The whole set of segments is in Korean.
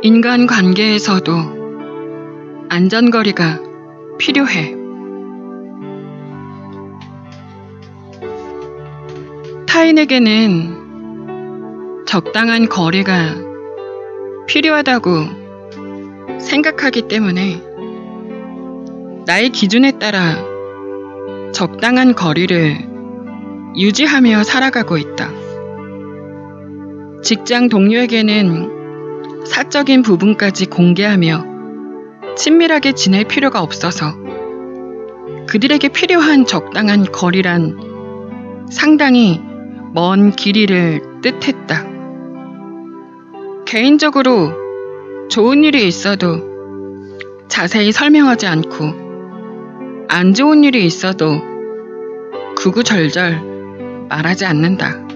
인간 관계에서도 안전거리가 필요해. 타인에게는 적당한 거리가 필요하다고 생각하기 때문에 나의 기준에 따라 적당한 거리를 유지하며 살아가고 있다. 직장 동료에게는 사적인 부분까지 공개하며 친밀하게 지낼 필요가 없어서 그들에게 필요한 적당한 거리란 상당히 먼 길이를 뜻했다. 개인적으로 좋은 일이 있어도 자세히 설명하지 않고 안 좋은 일이 있어도 구구절절 말하지 않는다.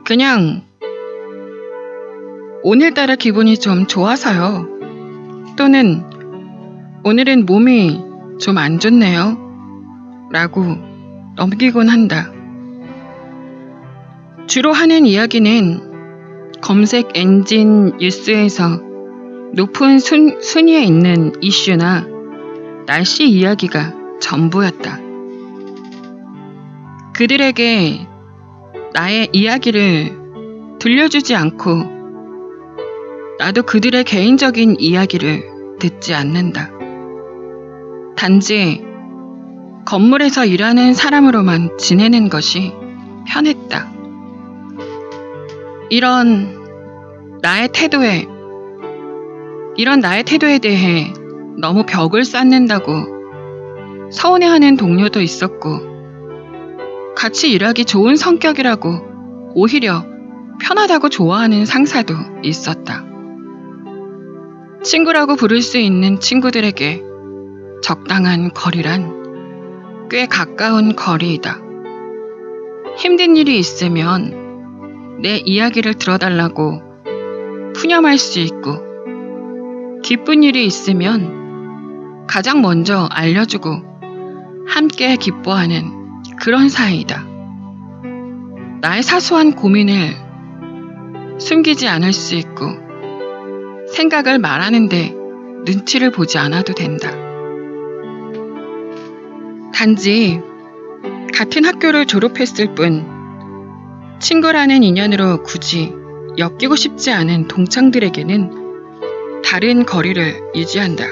그냥 오늘따라 기분이 좀 좋아서요. 또는 오늘은 몸이 좀 안 좋네요. 라고 넘기곤 한다. 주로 하는 이야기는 검색 엔진 뉴스에서 높은 순위에 있는 이슈나 날씨 이야기가 전부였다. 그들에게 나의 이야기를 들려주지 않고 나도 그들의 개인적인 이야기를 듣지 않는다. 단지 건물에서 일하는 사람으로만 지내는 것이 편했다. 이런 나의 태도에 대해 너무 벽을 쌓는다고 서운해하는 동료도 있었고, 같이 일하기 좋은 성격이라고 오히려 편하다고 좋아하는 상사도 있었다. 친구라고 부를 수 있는 친구들에게 적당한 거리란 꽤 가까운 거리이다. 힘든 일이 있으면 내 이야기를 들어달라고 푸념할 수 있고, 기쁜 일이 있으면 가장 먼저 알려주고 함께 기뻐하는 그런 사이이다. 나의 사소한 고민을 숨기지 않을 수 있고 생각을 말하는데 눈치를 보지 않아도 된다. 단지 같은 학교를 졸업했을 뿐 친구라는 인연으로 굳이 엮이고 싶지 않은 동창들에게는 다른 거리를 유지한다.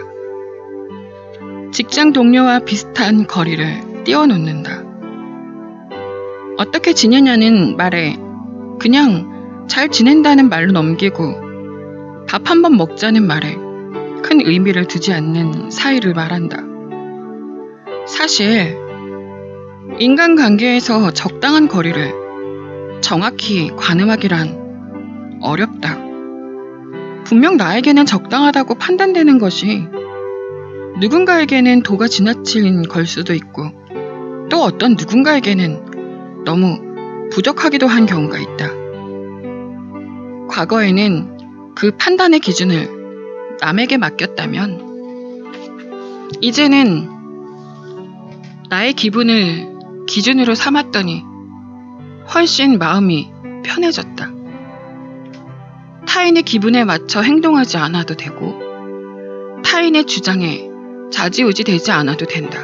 직장 동료와 비슷한 거리를 띄워놓는다. 어떻게 지내냐는 말에 그냥 잘 지낸다는 말로 넘기고 밥 한 번 먹자는 말에 큰 의미를 두지 않는 사이를 말한다. 사실 인간관계에서 적당한 거리를 정확히 가늠하기란 어렵다. 분명 나에게는 적당하다고 판단되는 것이 누군가에게는 도가 지나친 걸 수도 있고, 또 어떤 누군가에게는 너무 부족하기도 한 경우가 있다. 과거에는 그 판단의 기준을 남에게 맡겼다면 이제는 나의 기분을 기준으로 삼았더니 훨씬 마음이 편해졌다. 타인의 기분에 맞춰 행동하지 않아도 되고 타인의 주장에 좌지우지 되지 않아도 된다.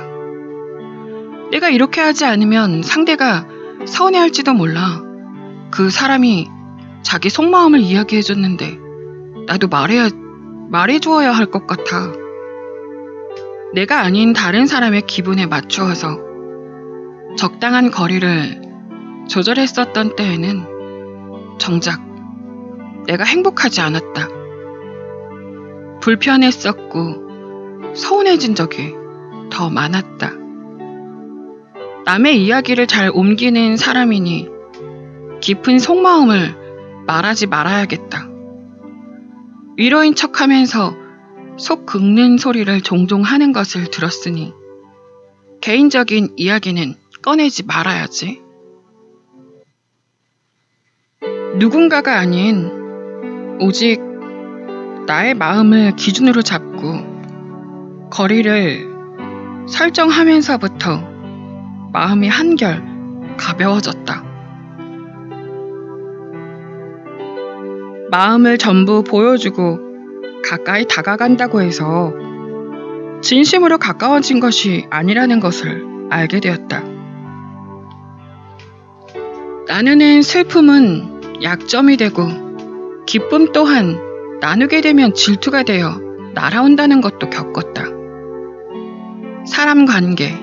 내가 이렇게 하지 않으면 상대가 서운해할지도 몰라. 그 사람이 자기 속마음을 이야기해줬는데 나도 말해주어야 할 것 같아. 내가 아닌 다른 사람의 기분에 맞추어서 적당한 거리를 조절했었던 때에는 정작 내가 행복하지 않았다. 불편했었고 서운해진 적이 더 많았다. 남의 이야기를 잘 옮기는 사람이니 깊은 속마음을 말하지 말아야겠다. 위로인 척하면서 속 긁는 소리를 종종 하는 것을 들었으니 개인적인 이야기는 꺼내지 말아야지. 누군가가 아닌 오직 나의 마음을 기준으로 잡고 거리를 설정하면서부터 마음이 한결 가벼워졌다. 마음을 전부 보여주고 가까이 다가간다고 해서 진심으로 가까워진 것이 아니라는 것을 알게 되었다. 나누는 슬픔은 약점이 되고 기쁨 또한 나누게 되면 질투가 되어 날아온다는 것도 겪었다. 사람 관계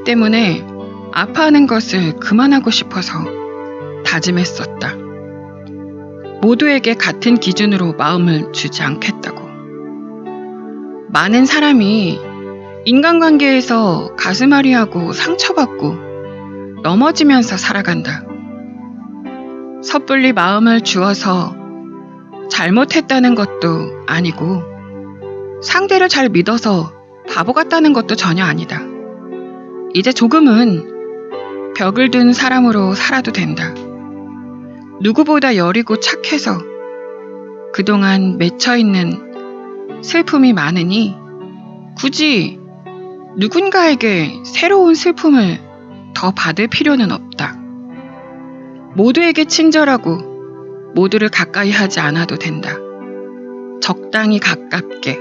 때문에 아파하는 것을 그만하고 싶어서 다짐했었다. 모두에게 같은 기준으로 마음을 주지 않겠다고. 많은 사람이 인간관계에서 가슴앓이하고 상처받고 넘어지면서 살아간다. 섣불리 마음을 주어서 잘못했다는 것도 아니고 상대를 잘 믿어서 바보 같다는 것도 전혀 아니다. 이제 조금은 벽을 둔 사람으로 살아도 된다. 누구보다 여리고 착해서 그동안 맺혀있는 슬픔이 많으니 굳이 누군가에게 새로운 슬픔을 더 받을 필요는 없다. 모두에게 친절하고 모두를 가까이 하지 않아도 된다. 적당히 가깝게,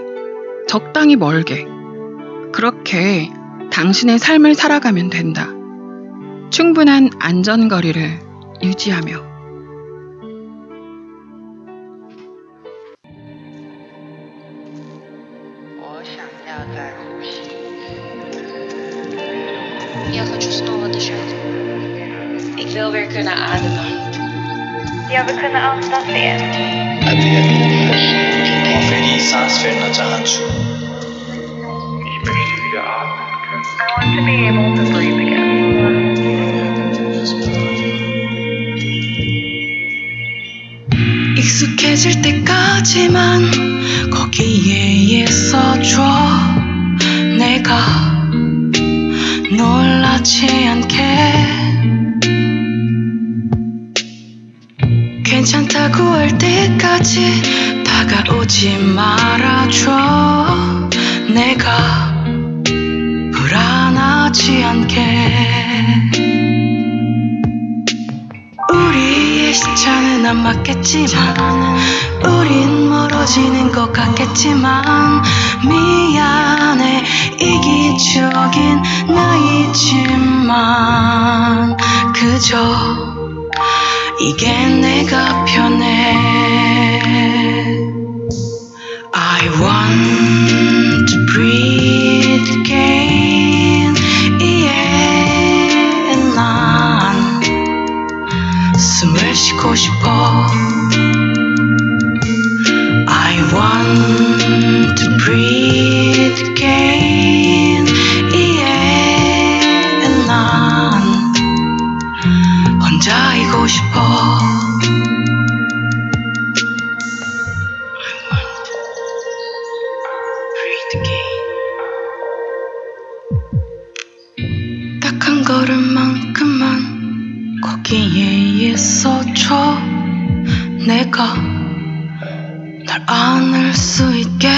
적당히 멀게, 그렇게 당신의 삶을 살아가면 된다. 충분한 안전거리를 유지하며. Я хочу снова дышать. Ik wil weer kunnen ademen. Jag vill kunna andas igen. Free sansförna tahanchu. I want to be able to breathe again. 익숙해질 때까지만 거기에 있어줘. 내가 놀라지 않게 괜찮다고 할 때까지 다가오지 말아줘. 내가 불안하지 않게. 우리의 시차는 안 맞겠지만 우린 멀어지는 것 같겠지만 미안해 이기적인 나이지만 그저 이게 내가 편해. I want to breathe again. Yeah, 난 숨을 쉬고 싶어. I want to breathe again. Yeah, 난 혼자이고 싶어. I want to breathe again. 딱 한 걸음만큼만 거기에 있어줘. 내가 날 안을 수 있게.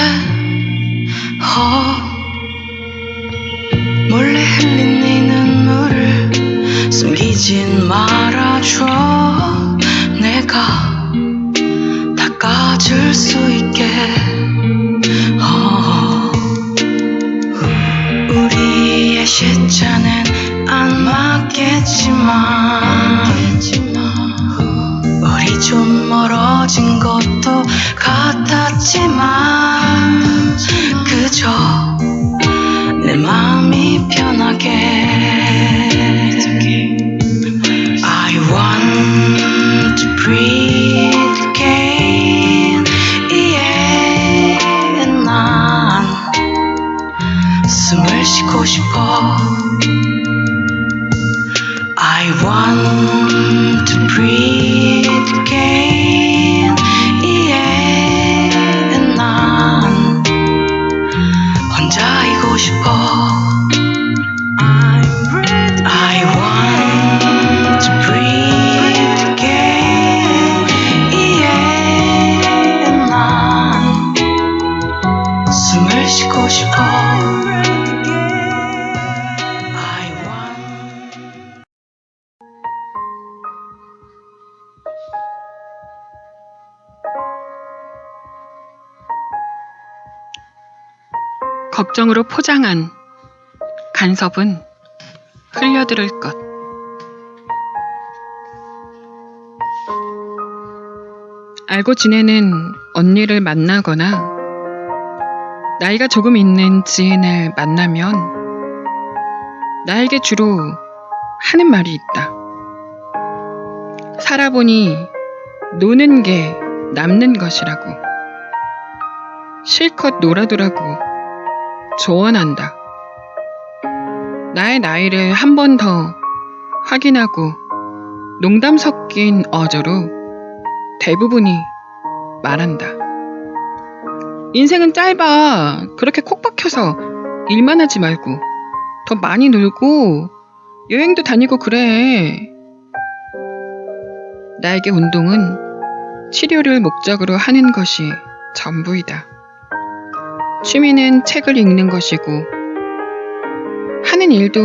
몰래 흘린 네 눈물을 숨기진 말아줘. 내가 닦아줄 수 있게. 우리의 시차는 안 맞겠지만 우리 좀 멀어진 것도 같았지만 그저 내 마음이 편하게. I want to breathe again. Yeah, 난 숨을 쉬고 싶어. I want to breathe again. Yeah, 난 혼자이고 싶어. I want to breathe again. 걱정으로 포장한 간섭은 흘려들을 것. 알고 지내는 언니를 만나거나 나이가 조금 있는 지인을 만나면 나에게 주로 하는 말이 있다. 살아보니 노는 게 남는 것이라고. 실컷 놀아두라고 조언한다. 나의 나이를 한 번 더 확인하고 농담 섞인 어조로 대부분이 말한다. 인생은 짧아. 그렇게 콕 박혀서 일만 하지 말고 더 많이 놀고 여행도 다니고 그래. 나에게 운동은 치료를 목적으로 하는 것이 전부이다. 취미는 책을 읽는 것이고 하는 일도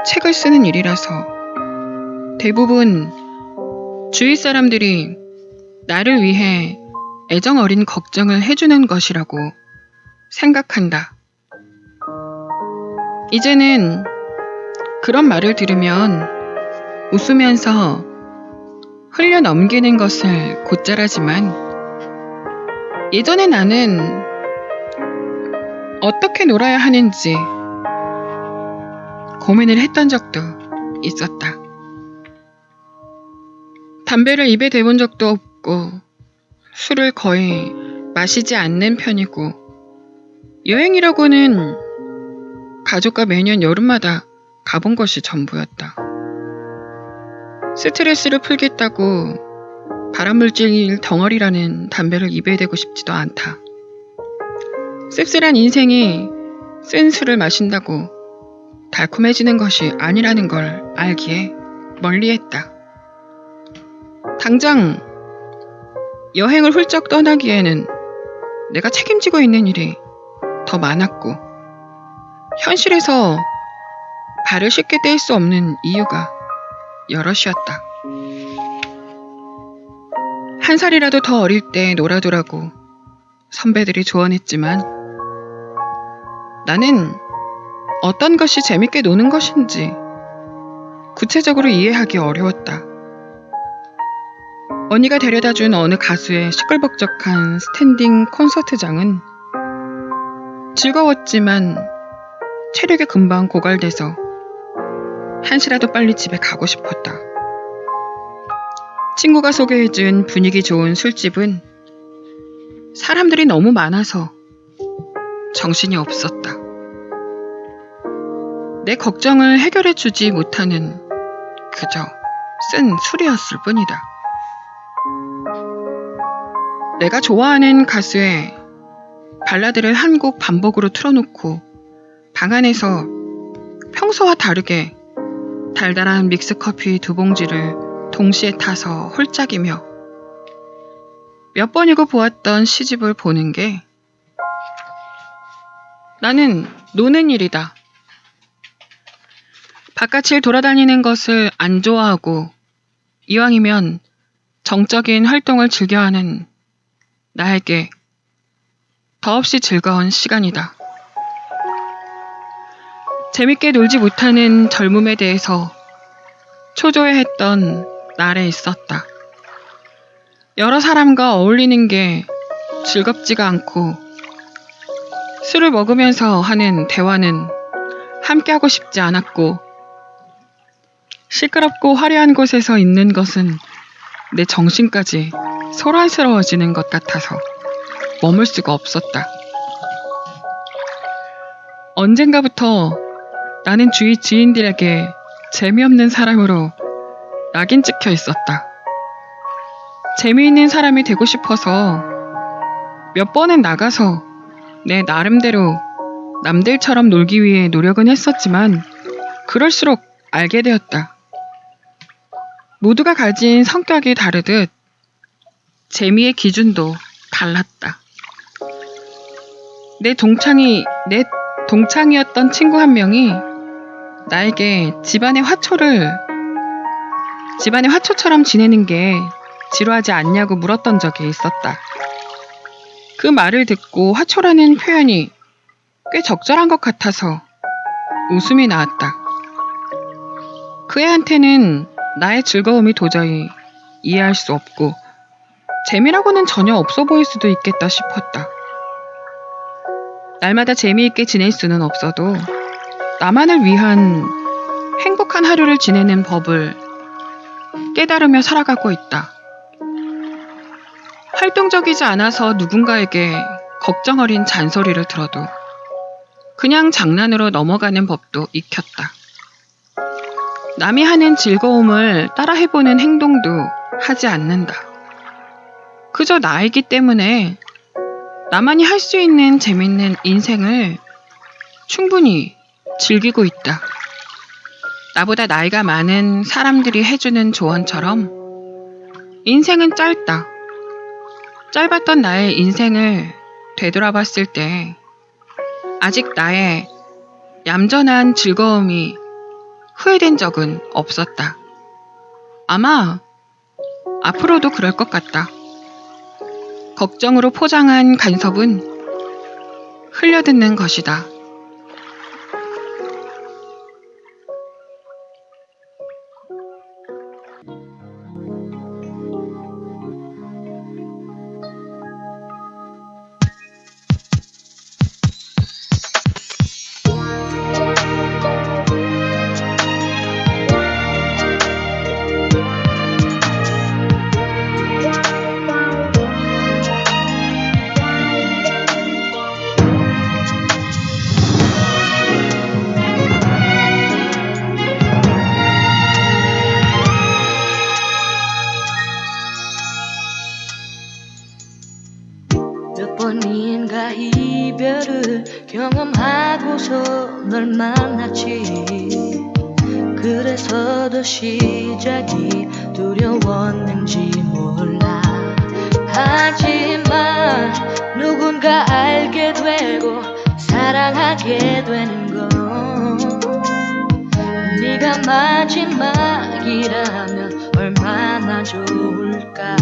책을 쓰는 일이라서 대부분 주위 사람들이 나를 위해 애정 어린 걱정을 해주는 것이라고 생각한다. 이제는 그런 말을 들으면 웃으면서 흘려 넘기는 것을 곧잘하지만 예전에 나는 어떻게 놀아야 하는지 고민을 했던 적도 있었다. 담배를 입에 대본 적도 없고 술을 거의 마시지 않는 편이고 여행이라고는 가족과 매년 여름마다 가본 것이 전부였다. 스트레스를 풀겠다고 발암물질 덩어리라는 담배를 입에 대고 싶지도 않다. 씁쓸한 인생이 쓴 술을 마신다고 달콤해지는 것이 아니라는 걸 알기에 멀리했다. 당장 여행을 훌쩍 떠나기에는 내가 책임지고 있는 일이 더 많았고 현실에서 발을 쉽게 뗄 수 없는 이유가 여럿이었다. 한 살이라도 더 어릴 때 놀아두라고 선배들이 조언했지만 나는 어떤 것이 재밌게 노는 것인지 구체적으로 이해하기 어려웠다. 언니가 데려다준 어느 가수의 시끌벅적한 스탠딩 콘서트장은 즐거웠지만 체력이 금방 고갈돼서 한시라도 빨리 집에 가고 싶었다. 친구가 소개해준 분위기 좋은 술집은 사람들이 너무 많아서 정신이 없었다. 내 걱정을 해결해주지 못하는 그저 쓴 술이었을 뿐이다. 내가 좋아하는 가수의 발라드를 한 곡 반복으로 틀어놓고 방 안에서 평소와 다르게 달달한 믹스커피 2봉지를 동시에 타서 홀짝이며 몇 번이고 보았던 시집을 보는 게 나는 노는 일이다. 바깥을 돌아다니는 것을 안 좋아하고 이왕이면 정적인 활동을 즐겨하는 나에게 더없이 즐거운 시간이다. 재밌게 놀지 못하는 젊음에 대해서 초조해했던 날에 있었다. 여러 사람과 어울리는 게 즐겁지가 않고 술을 먹으면서 하는 대화는 함께하고 싶지 않았고 시끄럽고 화려한 곳에서 있는 것은 내 정신까지 소란스러워지는 것 같아서 머물 수가 없었다. 언젠가부터 나는 주위 지인들에게 재미없는 사람으로 낙인 찍혀 있었다. 재미있는 사람이 되고 싶어서 몇 번은 나가서 내 나름대로 남들처럼 놀기 위해 노력은 했었지만 그럴수록 알게 되었다. 모두가 가진 성격이 다르듯 재미의 기준도 달랐다. 내 동창이었던 친구 한 명이 나에게 집안의 화초처럼 지내는 게 지루하지 않냐고 물었던 적이 있었다. 그 말을 듣고 화초라는 표현이 꽤 적절한 것 같아서 웃음이 나왔다. 그 애한테는 나의 즐거움이 도저히 이해할 수 없고 재미라고는 전혀 없어 보일 수도 있겠다 싶었다. 날마다 재미있게 지낼 수는 없어도 나만을 위한 행복한 하루를 지내는 법을 깨달으며 살아가고 있다. 활동적이지 않아서 누군가에게 걱정 어린 잔소리를 들어도 그냥 장난으로 넘어가는 법도 익혔다. 남이 하는 즐거움을 따라해보는 행동도 하지 않는다. 그저 나이기 때문에 나만이 할 수 있는 재밌는 인생을 충분히 즐기고 있다. 나보다 나이가 많은 사람들이 해주는 조언처럼 인생은 짧다. 짧았던 나의 인생을 되돌아봤을 때 아직 나의 얌전한 즐거움이 후회된 적은 없었다. 아마 앞으로도 그럴 것 같다. 걱정으로 포장한 간섭은 흘려듣는 것이다. 몇 번인가 이별을 경험하고서 널 만났지. 그래서 더 시작이 두려웠는지 몰라. 하지만 누군가 알게 되고 사랑하게 되는 건 네가 마지막이라면 얼마나 좋을까.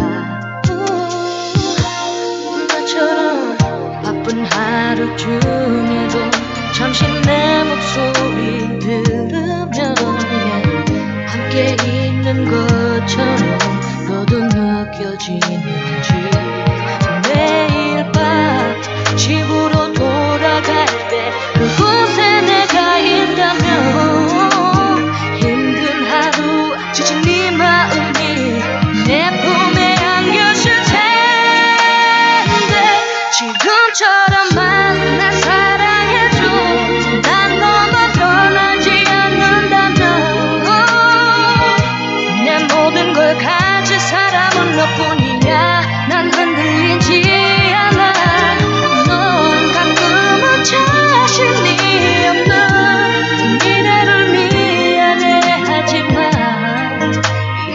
나처럼 바쁜 하루 중에도 잠시 내 목소리 들으면 함께 있는 것처럼 너도 느껴지는지. 매일 밤 집으로 돌아갈 때 그곳에 내가 있다면 힘든 하루 지친 네 마음이 내 품에 안겼을 텐데 지금처럼만 날 사랑해줘. 난 너만 변하지 않는다면 내 모든 걸 가진 사람은 너뿐이야. 난 흔들리지 않아. 넌 가끔은 자신이 없는 미래를 미안해하지만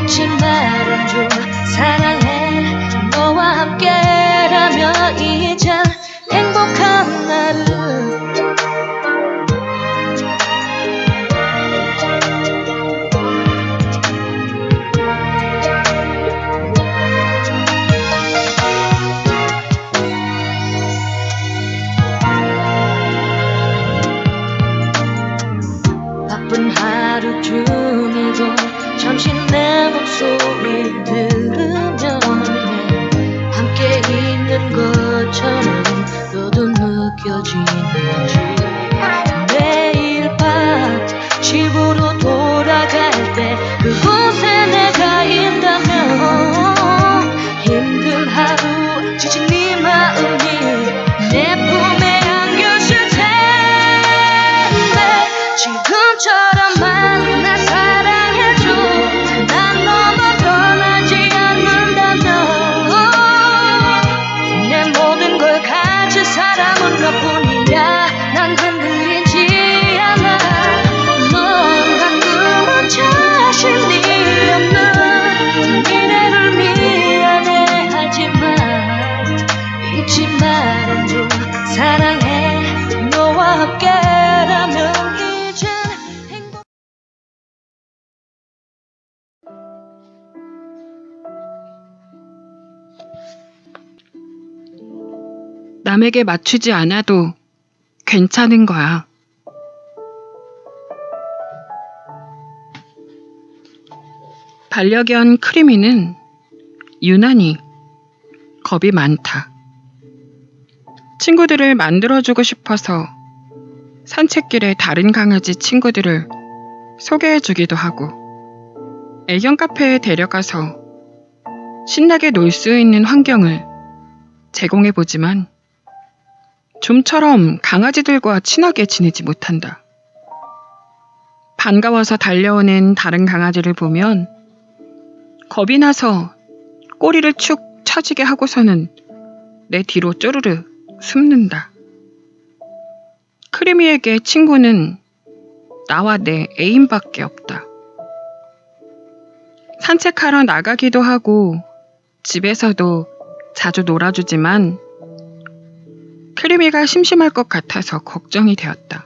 잊지 말아줘. 사랑해. 너와 함께라면 이젠 행복한 나를. 바쁜 하루 중에도 잠시 내 목소리 들으면 함께 있는 것처럼 너도 느껴지는지. 매일 밤 집으로 돌아갈 때 그곳에 내가 있다면 힘든 하루 지친 네 마음이 내 품에 안겼을 텐데 지금처럼만 날 사랑해줘. 난 너만 변하지 않는다면 내 모든 걸 가진 사람은 너뿐이야. 난 흔들리지 않아. 넌 가끔은 자신이 없는 미래를 미안해하지만 잊지 말아줘. 사랑해. 너와 함께라면 이젠 행복. 남에게 맞추지 않아도 괜찮은 거야. 반려견 크리미는 유난히 겁이 많다. 친구들을 만들어주고 싶어서 산책길에 다른 강아지 친구들을 소개해주기도 하고 애견 카페에 데려가서 신나게 놀 수 있는 환경을 제공해보지만 좀처럼 강아지들과 친하게 지내지 못한다. 반가워서 달려오는 다른 강아지를 보면 겁이 나서 꼬리를 축 처지게 하고서는 내 뒤로 쪼르르 숨는다. 크리미에게 친구는 나와 내 애인밖에 없다. 산책하러 나가기도 하고 집에서도 자주 놀아주지만 크리미가 심심할 것 같아서 걱정이 되었다.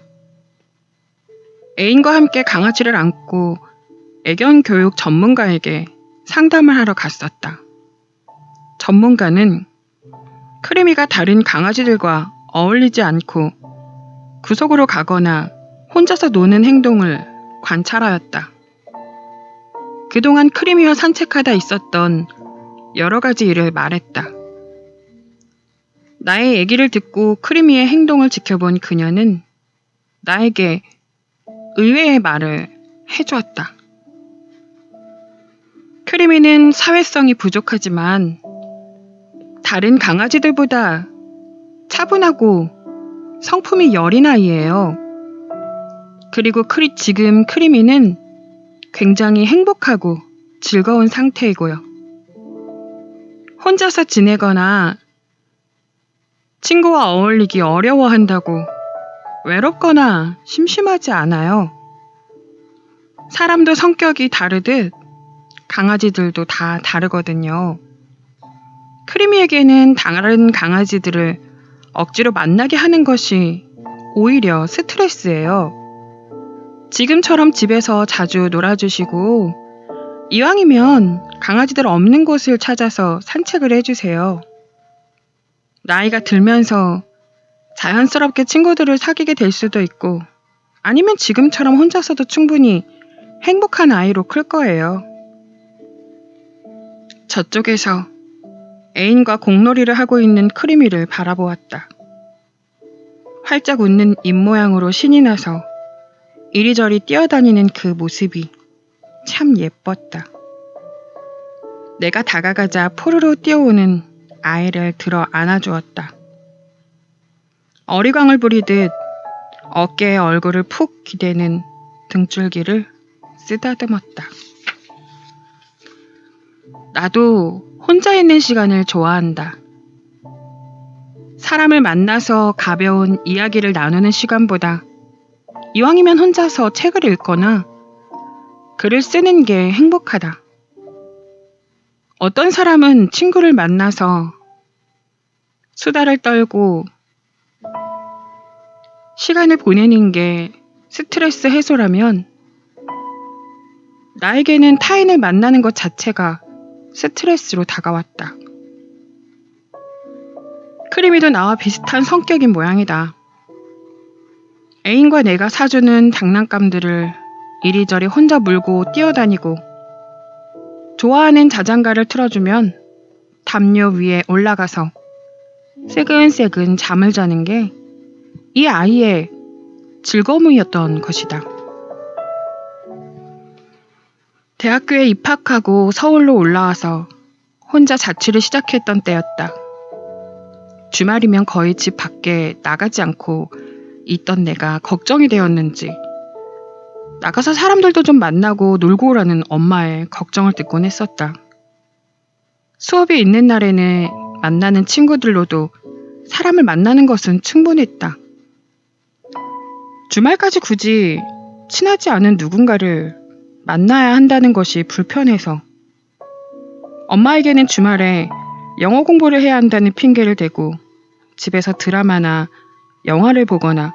애인과 함께 강아지를 안고 애견 교육 전문가에게 상담을 하러 갔었다. 전문가는 크리미가 다른 강아지들과 어울리지 않고 구석으로 가거나 혼자서 노는 행동을 관찰하였다. 그동안 크리미와 산책하다 있었던 여러 가지 일을 말했다. 나의 얘기를 듣고 크리미의 행동을 지켜본 그녀는 나에게 의외의 말을 해주었다. 크리미는 사회성이 부족하지만 다른 강아지들보다 차분하고 성품이 여린 아이예요. 그리고 지금 크리미는 굉장히 행복하고 즐거운 상태이고요. 혼자서 지내거나 친구와 어울리기 어려워한다고 외롭거나 심심하지 않아요. 사람도 성격이 다르듯 강아지들도 다 다르거든요. 크리미에게는 다른 강아지들을 억지로 만나게 하는 것이 오히려 스트레스예요. 지금처럼 집에서 자주 놀아주시고 이왕이면 강아지들 없는 곳을 찾아서 산책을 해주세요. 나이가 들면서 자연스럽게 친구들을 사귀게 될 수도 있고 아니면 지금처럼 혼자서도 충분히 행복한 아이로 클 거예요. 저쪽에서 애인과 공놀이를 하고 있는 크리미를 바라보았다. 활짝 웃는 입모양으로 신이 나서 이리저리 뛰어다니는 그 모습이 참 예뻤다. 내가 다가가자 포르르 뛰어오는 아이를 들어 안아주었다. 어리광을 부리듯 어깨에 얼굴을 푹 기대는 등줄기를 쓰다듬었다. 나도 혼자 있는 시간을 좋아한다. 사람을 만나서 가벼운 이야기를 나누는 시간보다 이왕이면 혼자서 책을 읽거나 글을 쓰는 게 행복하다. 어떤 사람은 친구를 만나서 수다를 떨고 시간을 보내는 게 스트레스 해소라면 나에게는 타인을 만나는 것 자체가 스트레스로 다가왔다. 크리미도 나와 비슷한 성격인 모양이다. 애인과 내가 사주는 장난감들을 이리저리 혼자 물고 뛰어다니고 좋아하는 자장가를 틀어주면 담요 위에 올라가서 새근새근 잠을 자는 게 이 아이의 즐거움이었던 것이다. 대학교에 입학하고 서울로 올라와서 혼자 자취를 시작했던 때였다. 주말이면 거의 집 밖에 나가지 않고 있던 내가 걱정이 되었는지 나가서 사람들도 좀 만나고 놀고 오라는 엄마의 걱정을 듣곤 했었다. 수업이 있는 날에는 만나는 친구들로도 사람을 만나는 것은 충분했다. 주말까지 굳이 친하지 않은 누군가를 만나야 한다는 것이 불편해서 엄마에게는 주말에 영어 공부를 해야 한다는 핑계를 대고 집에서 드라마나 영화를 보거나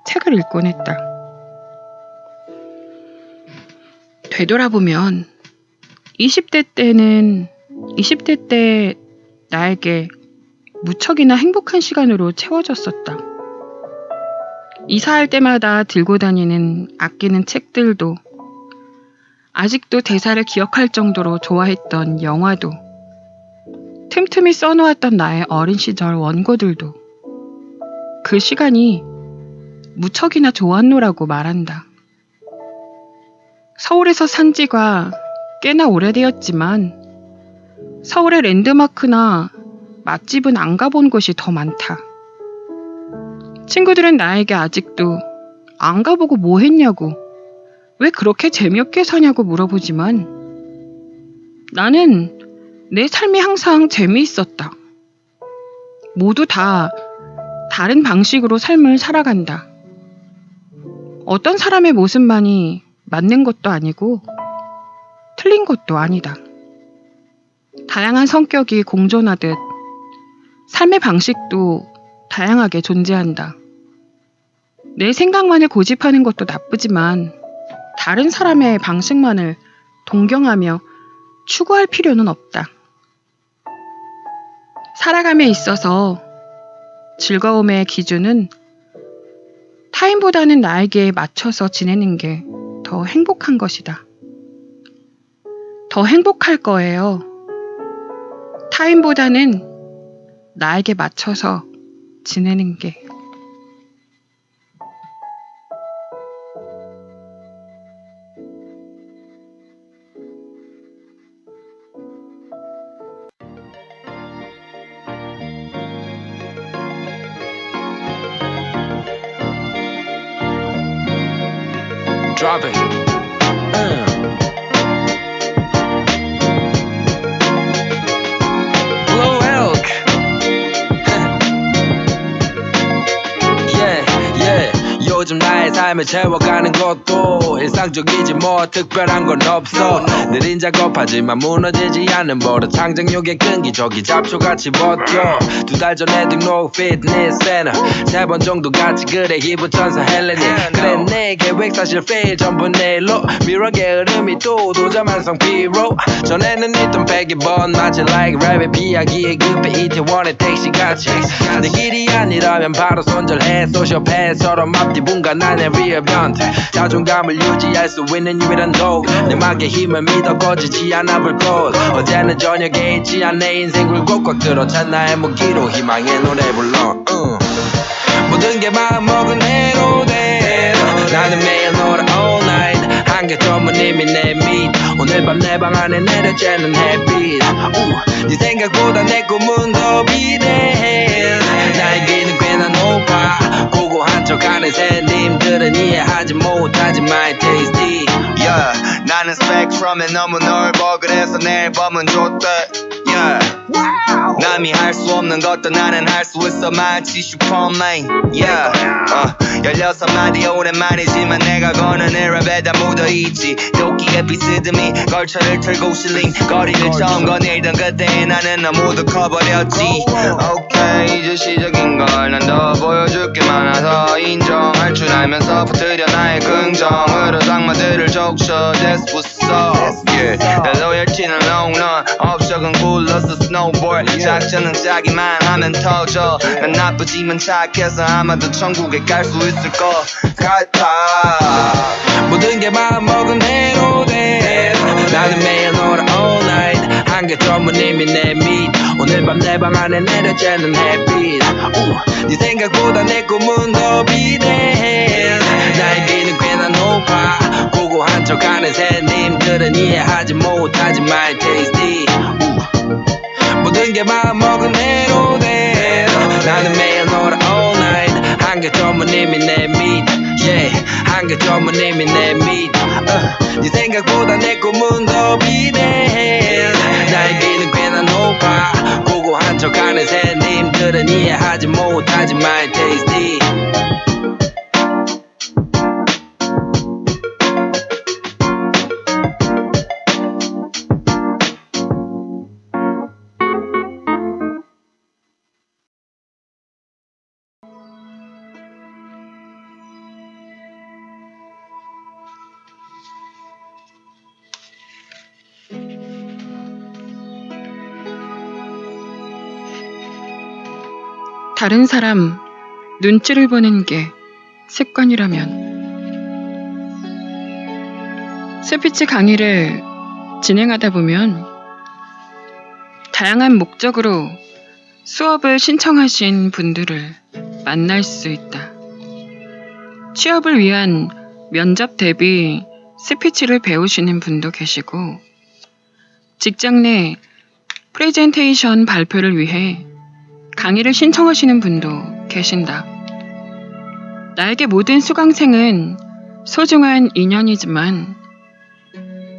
책을 읽곤 했다. 되돌아보면 20대 때 나에게 무척이나 행복한 시간으로 채워졌었다. 이사할 때마다 들고 다니는 아끼는 책들도, 아직도 대사를 기억할 정도로 좋아했던 영화도, 틈틈이 써놓았던 나의 어린 시절 원고들도 그 시간이 무척이나 좋았노라고 말한다. 서울에서 산 지가 꽤나 오래되었지만 서울의 랜드마크나 맛집은 안 가본 곳이 더 많다. 친구들은 나에게 아직도 안 가보고 뭐 했냐고, 왜 그렇게 재미없게 사냐고 물어보지만 나는 내 삶이 항상 재미있었다. 모두 다 다른 방식으로 삶을 살아간다. 어떤 사람의 모습만이 맞는 것도 아니고 틀린 것도 아니다. 다양한 성격이 공존하듯 삶의 방식도 다양하게 존재한다. 내 생각만을 고집하는 것도 나쁘지만 다른 사람의 방식만을 동경하며 추구할 필요는 없다. 살아감에 있어서 즐거움의 기준은 타인보다는 나에게 맞춰서 지내는 게 더 행복한 것이다. 더 행복할 거예요. 타인보다는 나에게 맞춰서 지내는 게. Drop it. Blue elk. 요즘 나의 삶을 채워가는 것도 일상적이지 뭐 특별한 건 없어. 느린 작업하지만 무너지지 않는 버릇, 창작력의 끈기 저기 잡초같이 버텨. 2달 전에 등록 피트니스 센터 3번 정도 같이, 그래 기부천사 헬레니. 그래 내 계획 사실 fail 전부 내일로, 미러의 흐름이 또 도자만성 피로. 전에는 있던 100번 마치 like rabbit, 비하기에 급해 이태원의 택시같이. 내 길이 아니라면 바로 손절해. 소시오패스처럼 앞뒤 분간하는 리얼 변태. 자존감을 유지할 수 있는 유일한 도구, 내 막의 힘을 믿어 꺼지지 않아 불꽃. 어제는 저녁에 있지 않은 내 인생 굴곡 꽉 들어찬 나의 무기로 희망의 노래 불러. 모든 게 마음먹은 해로대. 나는 매일 놀아 all night. 한개 전무님이 내 밑. 오늘 밤 내 방 안에 내려쬐는 햇빛. 네 생각보다 내 꿈은 더 비대해. 나의 길은 꽤나 높아. 고고한 척하는 새님들은 이해하지 못하지 my tasty. Yeah, 나는 스펙트럼에 너무 넓어. 그래서 내 앨범은 좋대. Yeah. 남이 할 수 없는 것도 나는 할 수 있어. 마치 슈퍼맨. Yeah. 16마디 오랜만이지만 내가 거는 랩에 다 묻어있지. 도끼에 비스듬히 걸쳐를 틀고 실린 거리를 처음 거닐던 그때 나는 너무도 커버렸지. 오케이 이제 시작인 걸. 난 더 보여줄 게 많아서 인정할 줄 알면서 붙들여 나의 긍정으로 장마들을 적셔. That's what's up. Yeah. 내 로열티는 long run. 업적은 굴러서 snowboard. 작전은 짜기만 하면 터져. 난 나쁘지만 착해서 아마도 천국에 갈 수 있을 것 같아. 모든 게 마음먹은 대로대. 나는 매일 놀아 all night. 한개 전무님이 내 밑. 오늘 밤 내 방 안에 내려쬐는 햇빛. 네 생각보다 내 꿈은 더 비대해. 나의 길은 꽤나 높아. 고고한 척하는 새님들은 이해하지 못하지 my tasty. 모든 게 마음먹은 대로대. 나는 매일 놀아 all night. 한개 전무님이 내 밑. Yeah. 한개 전무님이 내 밑. 네 생각보다 내 꿈은 더 비대해. 나의 길은 꽤나 높아. 고고한 척하는 새님들은 이해하지 못하지 my tasty. 다른 사람 눈치를 보는 게 습관이라면. 스피치 강의를 진행하다 보면 다양한 목적으로 수업을 신청하신 분들을 만날 수 있다. 취업을 위한 면접 대비 스피치를 배우시는 분도 계시고, 직장 내 프레젠테이션 발표를 위해 강의를 신청하시는 분도 계신다. 나에게 모든 수강생은 소중한 인연이지만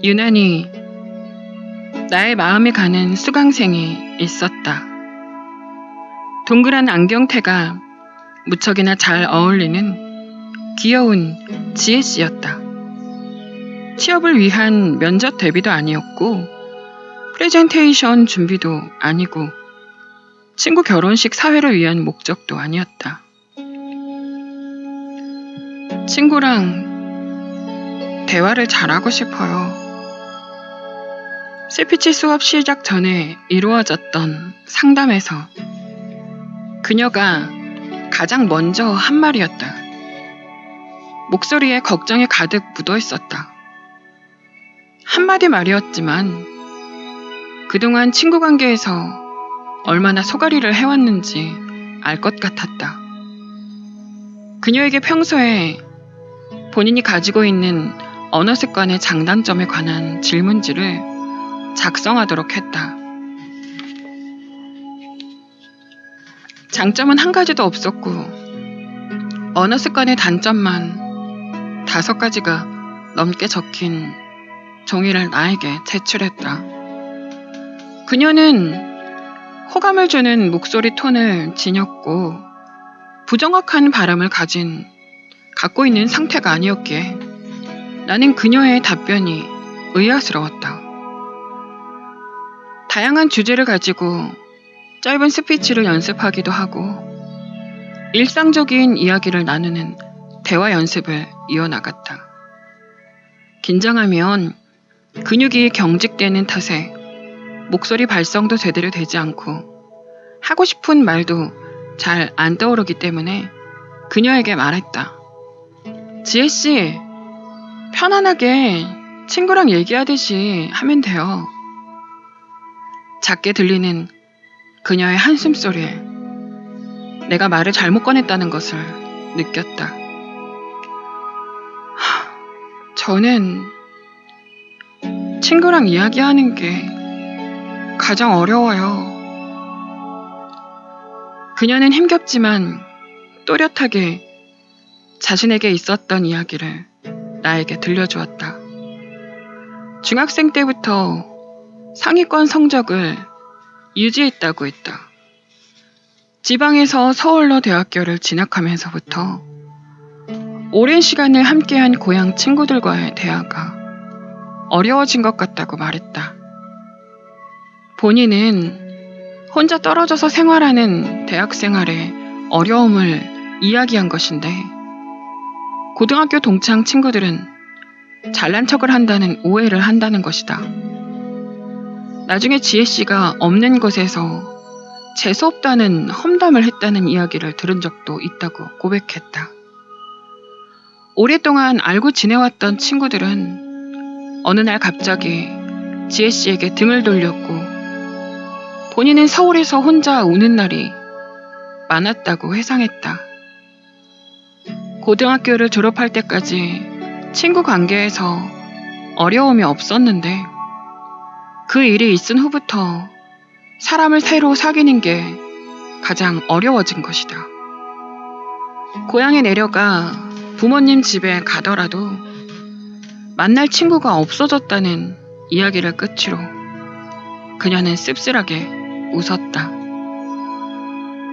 유난히 나의 마음에 가는 수강생이 있었다. 동그란 안경테가 무척이나 잘 어울리는 귀여운 지혜씨였다. 취업을 위한 면접 대비도 아니었고 프레젠테이션 준비도 아니고 친구 결혼식 사회를 위한 목적도 아니었다. 친구랑 대화를 잘하고 싶어요. 스피치 수업 시작 전에 이루어졌던 상담에서 그녀가 가장 먼저 한 말이었다. 목소리에 걱정이 가득 묻어 있었다. 한마디 말이었지만 그동안 친구 관계에서 얼마나 소가리를 해왔는지 알 것 같았다. 그녀에게 평소에 본인이 가지고 있는 언어 습관의 장단점에 관한 질문지를 작성하도록 했다. 장점은 한 가지도 없었고 언어 습관의 단점만 5가지가 넘게 적힌 종이를 나에게 제출했다. 그녀는 호감을 주는 목소리 톤을 지녔고 부정확한 발음을 갖고 있는 상태가 아니었기에 나는 그녀의 답변이 의아스러웠다. 다양한 주제를 가지고 짧은 스피치를 연습하기도 하고 일상적인 이야기를 나누는 대화 연습을 이어나갔다. 긴장하면 근육이 경직되는 탓에 목소리 발성도 제대로 되지 않고 하고 싶은 말도 잘 안 떠오르기 때문에 그녀에게 말했다. 지혜씨, 편안하게 친구랑 얘기하듯이 하면 돼요. 작게 들리는 그녀의 한숨소리에 내가 말을 잘못 꺼냈다는 것을 느꼈다. 저는 친구랑 이야기하는 게 가장 어려워요. 그녀는 힘겹지만 또렷하게 자신에게 있었던 이야기를 나에게 들려주었다. 중학생 때부터 상위권 성적을 유지했다고 했다. 지방에서 서울로 대학교를 진학하면서부터 오랜 시간을 함께한 고향 친구들과의 대화가 어려워진 것 같다고 말했다. 본인은 혼자 떨어져서 생활하는 대학 생활의 어려움을 이야기한 것인데 고등학교 동창 친구들은 잘난 척을 한다는 오해를 한다는 것이다. 나중에 지혜씨가 없는 곳에서 재수없다는 험담을 했다는 이야기를 들은 적도 있다고 고백했다. 오랫동안 알고 지내왔던 친구들은 어느 날 갑자기 지혜씨에게 등을 돌렸고 본인은 서울에서 혼자 우는 날이 많았다고 회상했다. 고등학교를 졸업할 때까지 친구 관계에서 어려움이 없었는데 그 일이 있은 후부터 사람을 새로 사귀는 게 가장 어려워진 것이다. 고향에 내려가 부모님 집에 가더라도 만날 친구가 없어졌다는 이야기를 끝으로 그녀는 씁쓸하게 웃었다.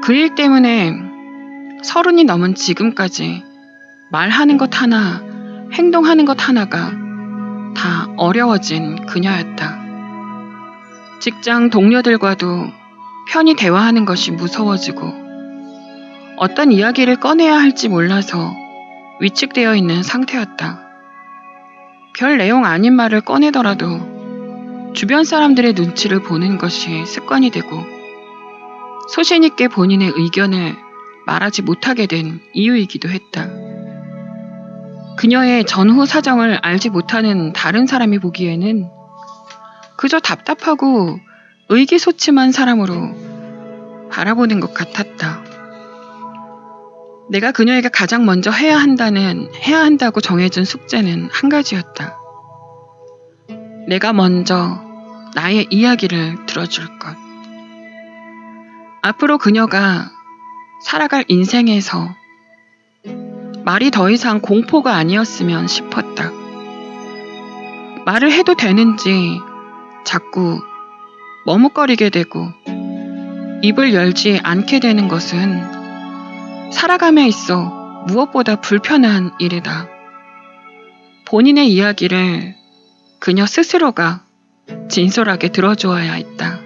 그 일 때문에 30이 넘은 지금까지 말하는 것 하나, 행동하는 것 하나가 다 어려워진 그녀였다. 직장 동료들과도 편히 대화하는 것이 무서워지고 어떤 이야기를 꺼내야 할지 몰라서 위축되어 있는 상태였다. 별 내용 아닌 말을 꺼내더라도 주변 사람들의 눈치를 보는 것이 습관이 되고 소신 있게 본인의 의견을 말하지 못하게 된 이유이기도 했다. 그녀의 전후 사정을 알지 못하는 다른 사람이 보기에는 그저 답답하고 의기소침한 사람으로 바라보는 것 같았다. 내가 그녀에게 가장 먼저 해야 한다고 정해준 숙제는 한 가지였다. 내가 먼저 나의 이야기를 들어줄 것. 앞으로 그녀가 살아갈 인생에서 말이 더 이상 공포가 아니었으면 싶었다. 말을 해도 되는지 자꾸 머뭇거리게 되고 입을 열지 않게 되는 것은 살아감에 있어 무엇보다 불편한 일이다. 본인의 이야기를 그녀 스스로가 진솔하게 들어주어야 했다.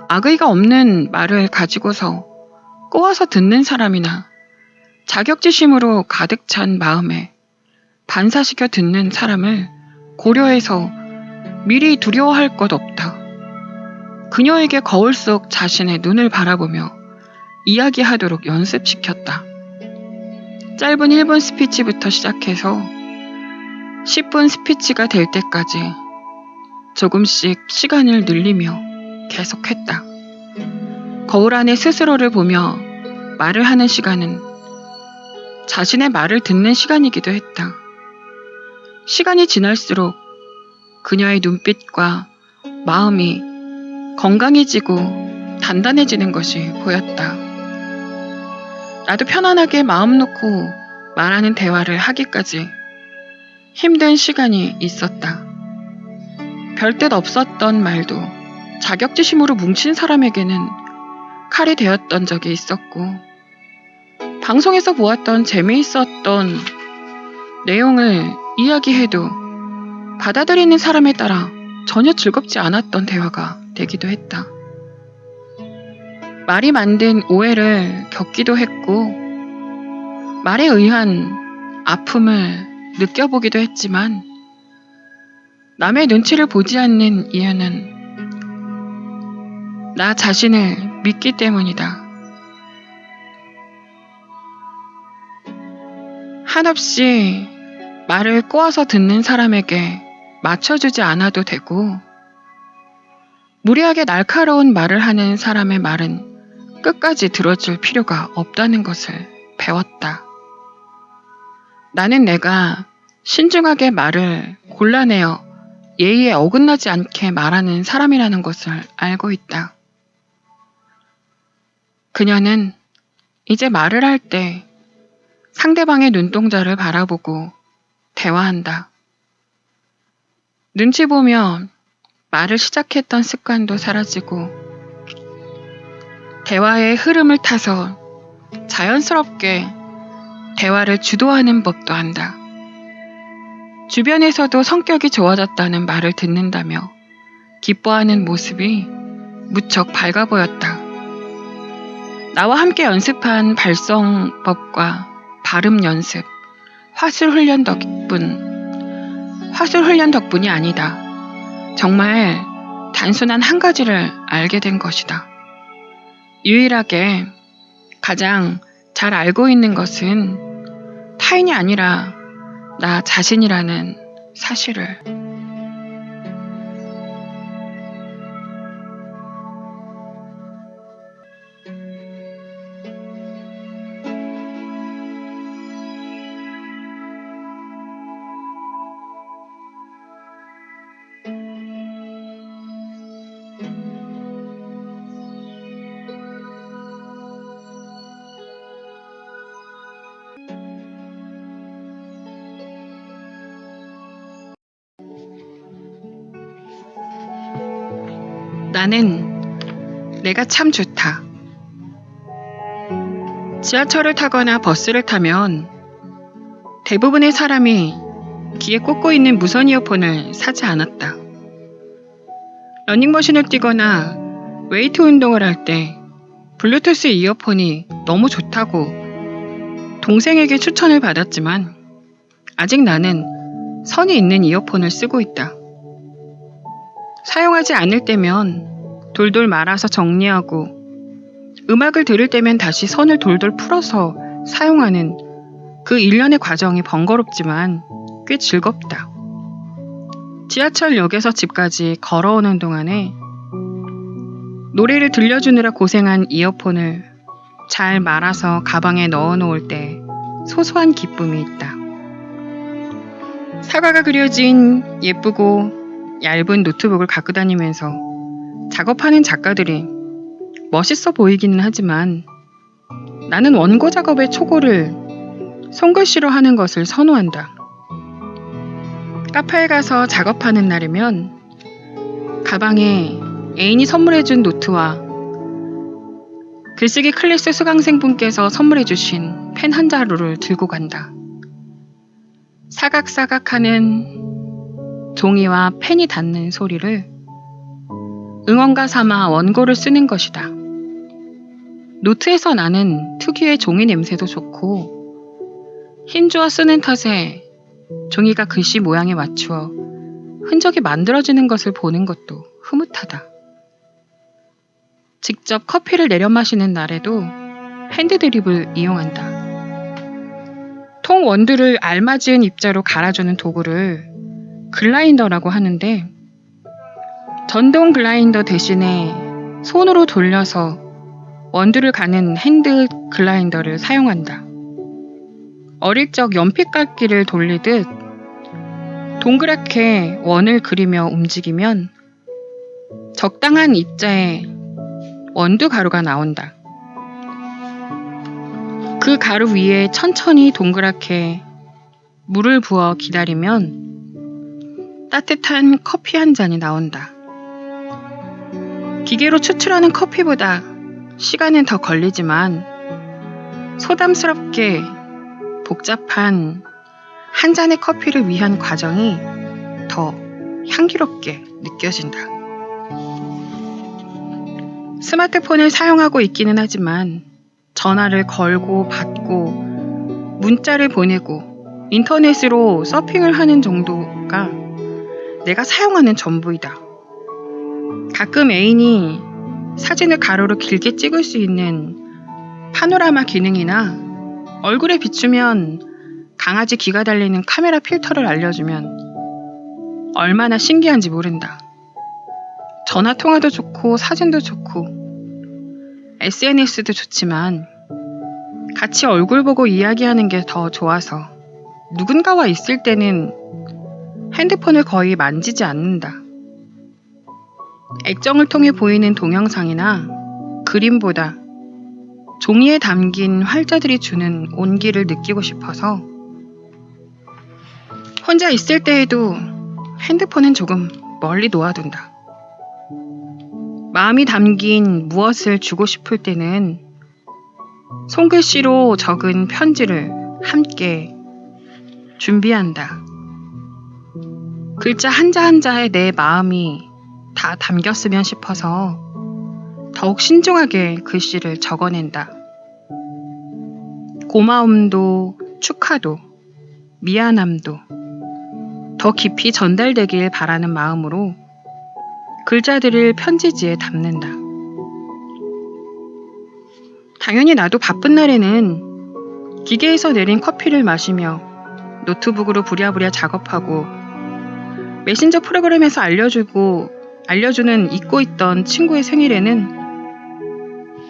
악의가 없는 말을 가지고서 꼬아서 듣는 사람이나 자격지심으로 가득 찬 마음에 반사시켜 듣는 사람을 고려해서 미리 두려워할 것 없다. 그녀에게 거울 속 자신의 눈을 바라보며 이야기하도록 연습시켰다. 짧은 1분 스피치부터 시작해서 10분 스피치가 될 때까지 조금씩 시간을 늘리며 계속했다. 거울 안에 스스로를 보며 말을 하는 시간은 자신의 말을 듣는 시간이기도 했다. 시간이 지날수록 그녀의 눈빛과 마음이 건강해지고 단단해지는 것이 보였다. 나도 편안하게 마음 놓고 말하는 대화를 하기까지 힘든 시간이 있었다. 별뜻 없었던 말도 자격지심으로 뭉친 사람에게는 칼이 되었던 적이 있었고, 방송에서 보았던 재미있었던 내용을 이야기해도 받아들이는 사람에 따라 전혀 즐겁지 않았던 대화가 되기도 했다. 말이 만든 오해를 겪기도 했고, 말에 의한 아픔을 느껴보기도 했지만, 남의 눈치를 보지 않는 이유는 나 자신을 믿기 때문이다. 한없이 말을 꼬아서 듣는 사람에게 맞춰주지 않아도 되고, 무리하게 날카로운 말을 하는 사람의 말은 끝까지 들어줄 필요가 없다는 것을 배웠다. 나는 내가 신중하게 말을 골라내어 예의에 어긋나지 않게 말하는 사람이라는 것을 알고 있다. 그녀는 이제 말을 할 때 상대방의 눈동자를 바라보고 대화한다. 눈치 보며 말을 시작했던 습관도 사라지고 대화의 흐름을 타서 자연스럽게 대화를 주도하는 법도 안다. 주변에서도 성격이 좋아졌다는 말을 듣는다며 기뻐하는 모습이 무척 밝아 보였다. 나와 함께 연습한 발성법과 발음 연습, 화술 훈련 덕분이 아니다. 정말 단순한 한 가지를 알게 된 것이다. 유일하게 가장 잘 알고 있는 것은 타인이 아니라 나 자신이라는 사실을. 나는 내가 참 좋다. 지하철을 타거나 버스를 타면 대부분의 사람이 귀에 꽂고 있는 무선 이어폰을 사지 않았다. 러닝머신을 뛰거나 웨이트 운동을 할 때 블루투스 이어폰이 너무 좋다고 동생에게 추천을 받았지만 아직 나는 선이 있는 이어폰을 쓰고 있다. 사용하지 않을 때면 돌돌 말아서 정리하고 음악을 들을 때면 다시 선을 돌돌 풀어서 사용하는 그 일련의 과정이 번거롭지만 꽤 즐겁다. 지하철역에서 집까지 걸어오는 동안에 노래를 들려주느라 고생한 이어폰을 잘 말아서 가방에 넣어놓을 때 소소한 기쁨이 있다. 사과가 그려진 예쁘고 얇은 노트북을 갖고 다니면서 작업하는 작가들이 멋있어 보이기는 하지만 나는 원고 작업의 초고를 손글씨로 하는 것을 선호한다. 카페에 가서 작업하는 날이면 가방에 애인이 선물해준 노트와 글쓰기 클래스 수강생분께서 선물해주신 펜 한 자루를 들고 간다. 사각사각하는 종이와 펜이 닿는 소리를 응원가 삼아 원고를 쓰는 것이다. 노트에서 나는 특유의 종이 냄새도 좋고 힘주어 쓰는 탓에 종이가 글씨 모양에 맞추어 흔적이 만들어지는 것을 보는 것도 흐뭇하다. 직접 커피를 내려 마시는 날에도 핸드드립을 이용한다. 통 원두를 알맞은 입자로 갈아주는 도구를 글라인더라고 하는데 전동 글라인더 대신에 손으로 돌려서 원두를 가는 핸드 글라인더를 사용한다. 어릴 적 연필깎이를 돌리듯 동그랗게 원을 그리며 움직이면 적당한 입자에 원두 가루가 나온다. 그 가루 위에 천천히 동그랗게 물을 부어 기다리면 따뜻한 커피 한 잔이 나온다. 기계로 추출하는 커피보다 시간은 더 걸리지만 소담스럽게 복잡한 한 잔의 커피를 위한 과정이 더 향기롭게 느껴진다. 스마트폰을 사용하고 있기는 하지만 전화를 걸고 받고 문자를 보내고 인터넷으로 서핑을 하는 정도가 내가 사용하는 전부이다. 가끔 애인이 사진을 가로로 길게 찍을 수 있는 파노라마 기능이나 얼굴에 비추면 강아지 귀가 달리는 카메라 필터를 알려주면 얼마나 신기한지 모른다. 전화 통화도 좋고 사진도 좋고 SNS도 좋지만 같이 얼굴 보고 이야기하는 게 더 좋아서 누군가와 있을 때는 핸드폰을 거의 만지지 않는다. 액정을 통해 보이는 동영상이나 그림보다 종이에 담긴 활자들이 주는 온기를 느끼고 싶어서 혼자 있을 때에도 핸드폰은 조금 멀리 놓아둔다. 마음이 담긴 무엇을 주고 싶을 때는 손글씨로 적은 편지를 함께 준비한다. 글자 한자 한자에 내 마음이 다 담겼으면 싶어서 더욱 신중하게 글씨를 적어낸다. 고마움도 축하도 미안함도 더 깊이 전달되길 바라는 마음으로 글자들을 편지지에 담는다. 당연히 나도 바쁜 날에는 기계에서 내린 커피를 마시며 노트북으로 부랴부랴 작업하고 메신저 프로그램에서 알려주는 잊고 있던 친구의 생일에는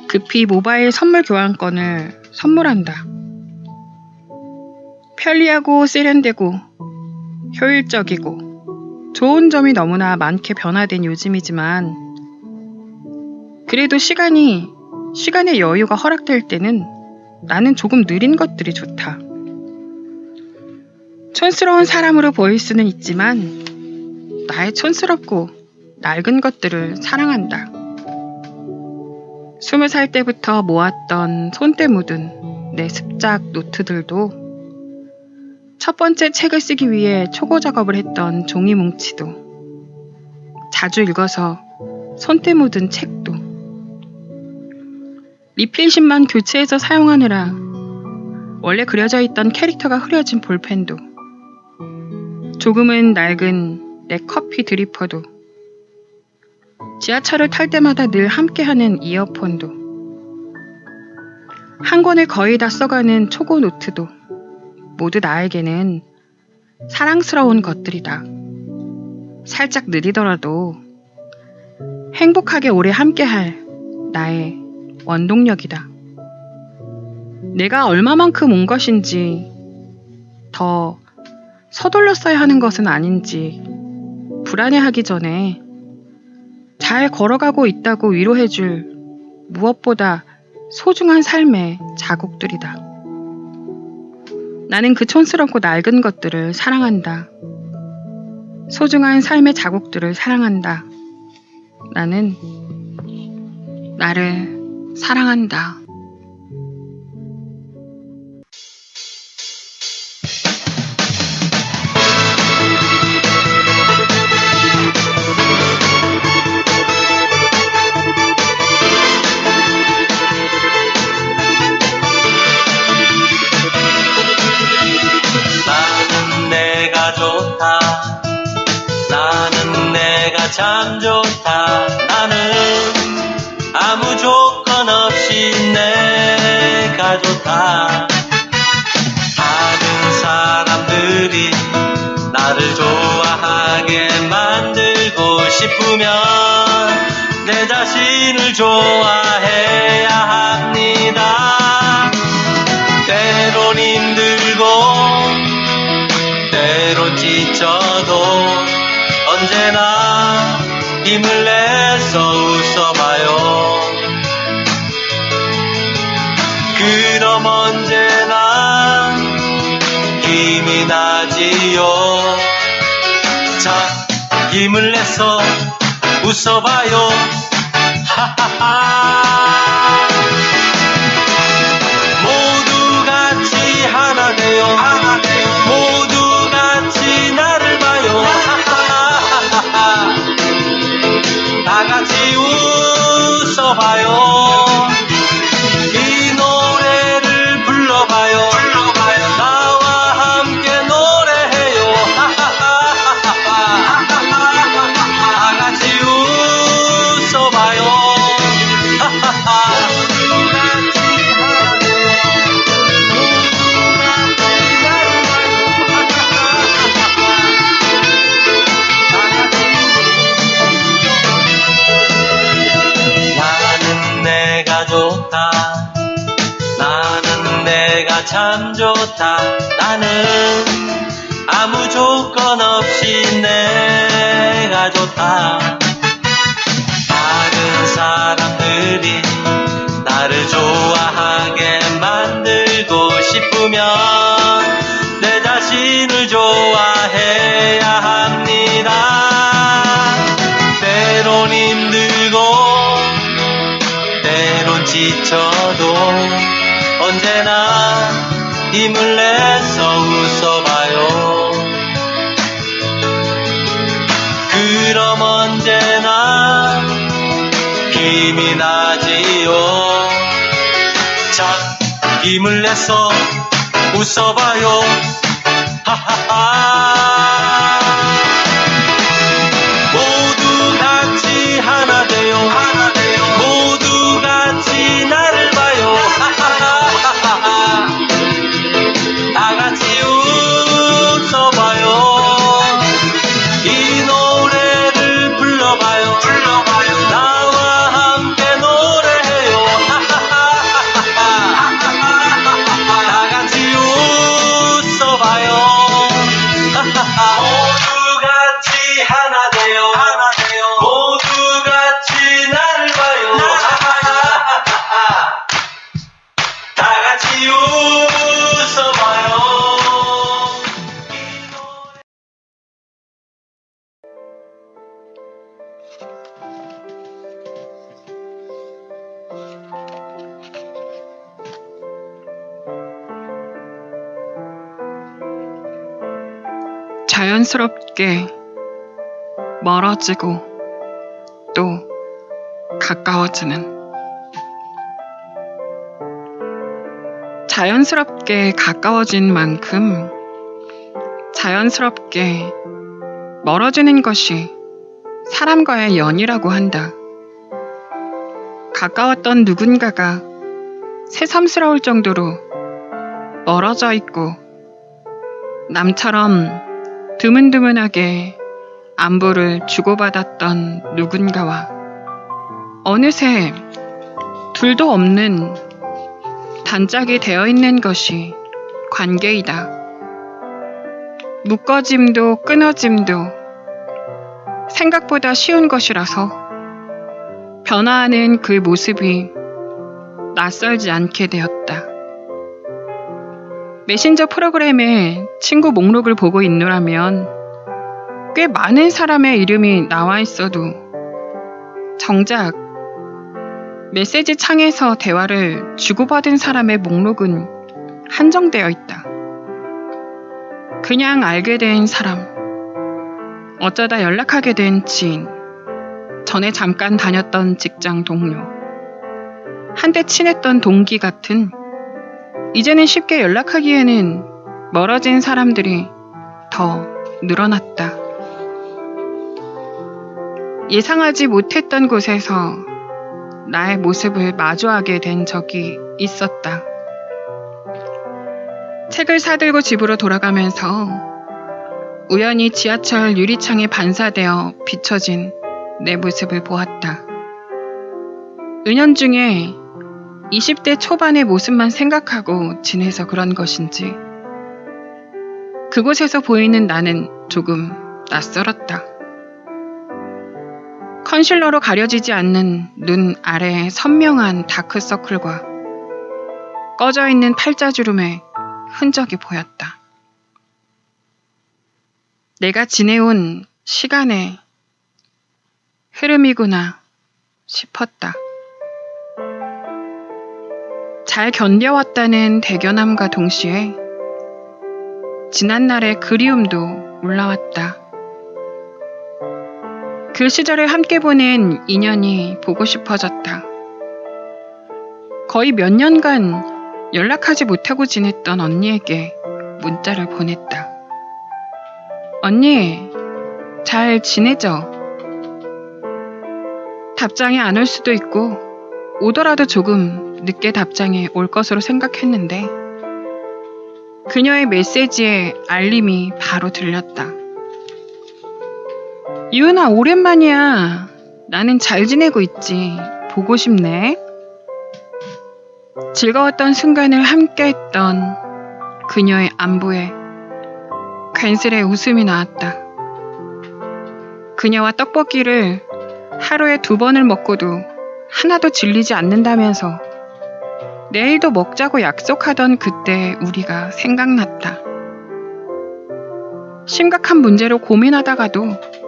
급히 모바일 선물 교환권을 선물한다. 편리하고 세련되고 효율적이고 좋은 점이 너무나 많게 변화된 요즘이지만 그래도 시간의 여유가 허락될 때는 나는 조금 느린 것들이 좋다. 촌스러운 사람으로 보일 수는 있지만 나의 촌스럽고 낡은 것들을 사랑한다. 20살 때부터 모았던 손때 묻은 내 습작 노트들도 첫 번째 책을 쓰기 위해 초고 작업을 했던 종이 뭉치도 자주 읽어서 손때 묻은 책도 리필심만 교체해서 사용하느라 원래 그려져 있던 캐릭터가 흐려진 볼펜도 조금은 낡은 내 커피 드리퍼도 지하철을 탈 때마다 늘 함께하는 이어폰도 한 권을 거의 다 써가는 초고 노트도 모두 나에게는 사랑스러운 것들이다. 살짝 느리더라도 행복하게 오래 함께할 나의 원동력이다. 내가 얼마만큼 온 것인지, 더 서둘렀어야 하는 것은 아닌지 불안해하기 전에 잘 걸어가고 있다고 위로해줄 무엇보다 소중한 삶의 자국들이다. 나는 그 촌스럽고 낡은 것들을 사랑한다. 소중한 삶의 자국들을 사랑한다. 나는 나를 사랑한다. 나는 내가 좋다. 나는 내가 참 좋다. 나는 아무 조건 없이 내가 좋다. 다른 사람들이 나를 좋아하게 만들고 싶으면 내 자신을 좋아해야 합니다. 때론 힘들고 때론 지쳐도 언제나 힘을 내서 웃어봐요. 그럼 언제나 힘이 나지요. 자, 힘을 내서 웃어봐요. 하하하. 모두 같이 하나 되어 모두 같이 나를 봐요. 다 같이 웃어봐요. 이 노래를 불러봐요. 나와 함께 노래해요. 다 같이 웃어봐요. 나는 내가 좋다. 나는 내가 참 좋다. 나는 아무 조건 없이 내가 좋다. 다른 사람들이 나를 좋아하게 만들고 싶으면 내 자신을 좋아해야 합니다. 때론 힘들고 때론 지쳐도 언제나 힘을 내서 웃어봐요. 그럼 언제나 힘이 나지요. 자, 힘을 내서 웃어봐요. 하하하. 모두 같이 하나 되어 모두 같이 나를 봐요. 하하하. 다 같이 웃어봐요. 이 노래를 불러봐요. 나와 함께 노래해요. 다 같이 웃어봐요. 모두 같이 하나 되어 모두 같이 나를 봐요. 다 같이 웃어봐요. 자연스럽게 멀어지고 또 가까워지는, 자연스럽게 가까워진 만큼 자연스럽게 멀어지는 것이 사람과의 연이라고 한다. 가까웠던 누군가가 새삼스러울 정도로 멀어져 있고 남처럼 드문드문하게 안부를 주고받았던 누군가와 어느새 둘도 없는 단짝이 되어 있는 것이 관계이다. 묶어짐도 끊어짐도 생각보다 쉬운 것이라서 변화하는 그 모습이 낯설지 않게 되었다. 메신저 프로그램에 친구 목록을 보고 있노라면 꽤 많은 사람의 이름이 나와 있어도 정작 메시지 창에서 대화를 주고받은 사람의 목록은 한정되어 있다. 그냥 알게 된 사람, 어쩌다 연락하게 된 지인, 전에 잠깐 다녔던 직장 동료, 한때 친했던 동기 같은 이제는 쉽게 연락하기에는 멀어진 사람들이 더 늘어났다. 예상하지 못했던 곳에서 나의 모습을 마주하게 된 적이 있었다. 책을 사들고 집으로 돌아가면서 우연히 지하철 유리창에 반사되어 비춰진 내 모습을 보았다. 은연중에 20대 초반의 모습만 생각하고 지내서 그런 것인지 그곳에서 보이는 나는 조금 낯설었다. 컨실러로 가려지지 않는 눈 아래의 선명한 다크서클과 꺼져있는 팔자주름의 흔적이 보였다. 내가 지내온 시간의 흐름이구나 싶었다. 잘 견뎌왔다는 대견함과 동시에 지난날의 그리움도 올라왔다. 그 시절을 함께 보낸 인연이 보고 싶어졌다. 거의 몇 년간 연락하지 못하고 지냈던 언니에게 문자를 보냈다. 언니, 잘 지내죠? 답장이 안 올 수도 있고 오더라도 조금 늦게 답장이 올 것으로 생각했는데 그녀의 메시지에 알림이 바로 들렸다. 이은아, 오랜만이야. 나는 잘 지내고 있지. 보고 싶네. 즐거웠던 순간을 함께했던 그녀의 안부에 괜스레 웃음이 나왔다. 그녀와 떡볶이를 하루에 2번을 먹고도 하나도 질리지 않는다면서 내일도 먹자고 약속하던 그때 우리가 생각났다. 심각한 문제로 고민하다가도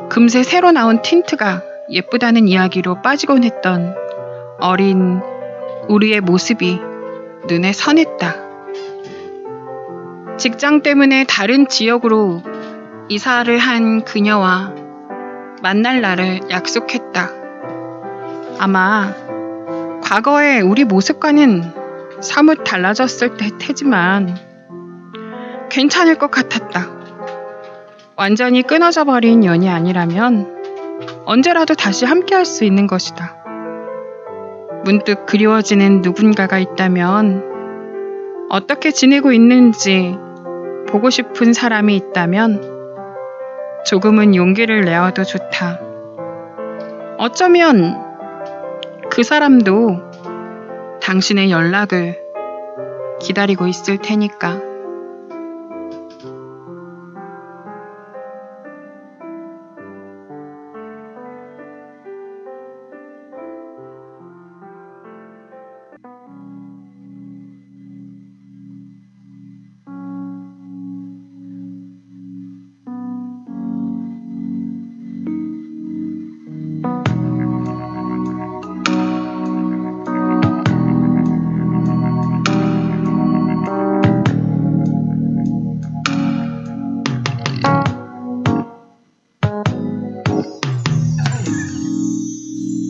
금세 새로 나온 틴트가 예쁘다는 이야기로 빠지곤 했던 어린 우리의 모습이 눈에 선했다. 직장 때문에 다른 지역으로 이사를 한 그녀와 만날 날을 약속했다. 아마 과거의 우리 모습과는 사뭇 달라졌을 테지만 괜찮을 것 같았다. 완전히 끊어져 버린 연이 아니라면 언제라도 다시 함께할 수 있는 것이다. 문득 그리워지는 누군가가 있다면, 어떻게 지내고 있는지 보고 싶은 사람이 있다면 조금은 용기를 내어도 좋다. 어쩌면 그 사람도 당신의 연락을 기다리고 있을 테니까.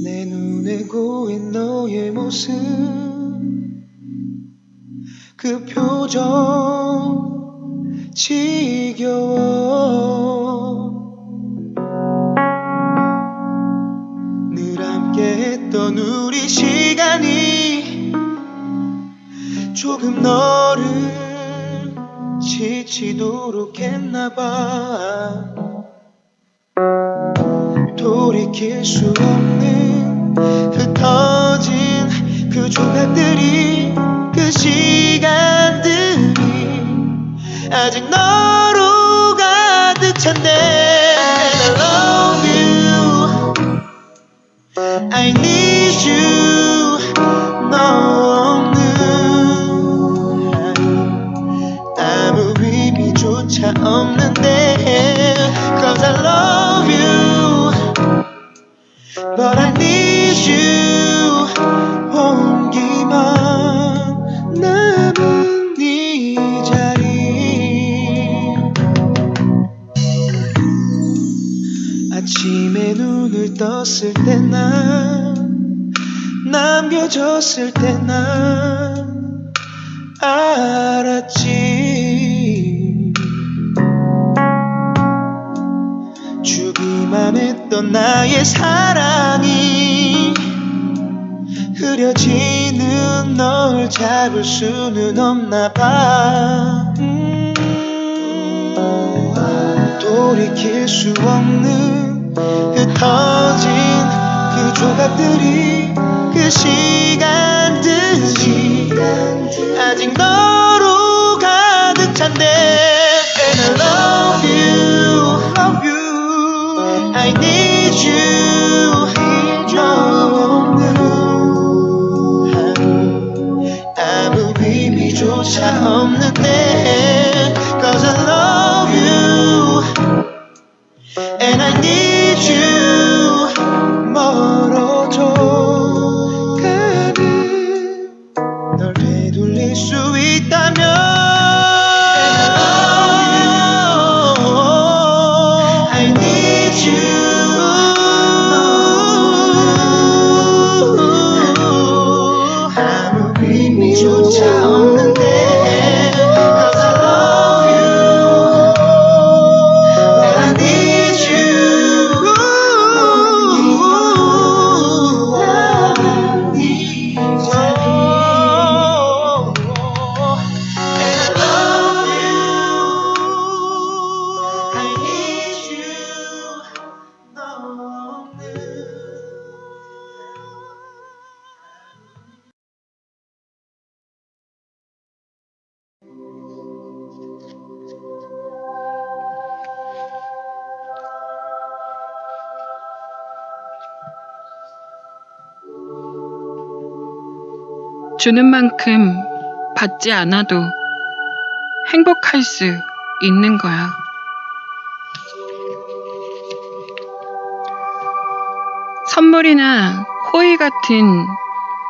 내 눈에 고인 너의 모습, 그 표정 지겨워. 늘 함께했던 우리 시간이 조금 너를 지치도록 했나봐. 돌이킬 수 없는 흩어진 그 조각들이, 그 시간들이 아직 너로 가득 찬데. And I love you, I need you. 너 없는 아무 의미조차 없는데. Cause I love you, but I need you. 온기만 남은 네 자리. 아침에 눈을 떴을 때 난, 남겨졌을 때 난 알았지. 주기만 했던 나의 사랑이 흐려지는 널 잡을 수는 없나 봐. 돌이킬 수 없는 흩어진 그 조각들이, 그 시간들이 아직 너로 가득 찬데. And I love you, love you, I need you. 너 없는 아무 의미조차 없는데. Cause I love you, and I need you. 멀어져 가는 널 되돌릴 수 있다면. I need you. 아무 의미조차 없는데. Cause I love you, and I need you. 주는 만큼 받지 않아도 행복할 수 있는 거야. 선물이나 호의 같은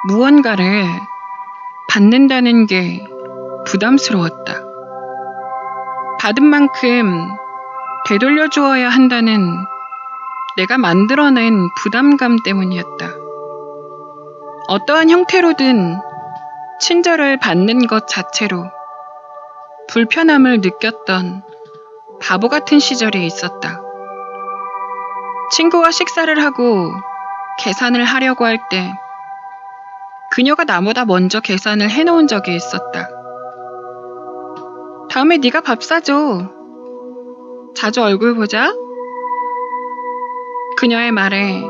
무언가를 받는다는 게 부담스러웠다. 받은 만큼 되돌려 주어야 한다는 내가 만들어낸 부담감 때문이었다. 어떠한 형태로든 친절을 받는 것 자체로 불편함을 느꼈던 바보 같은 시절이 있었다. 친구와 식사를 하고 계산을 하려고 할 때 그녀가 나보다 먼저 계산을 해놓은 적이 있었다. 다음에 네가 밥 사줘. 자주 얼굴 보자. 그녀의 말에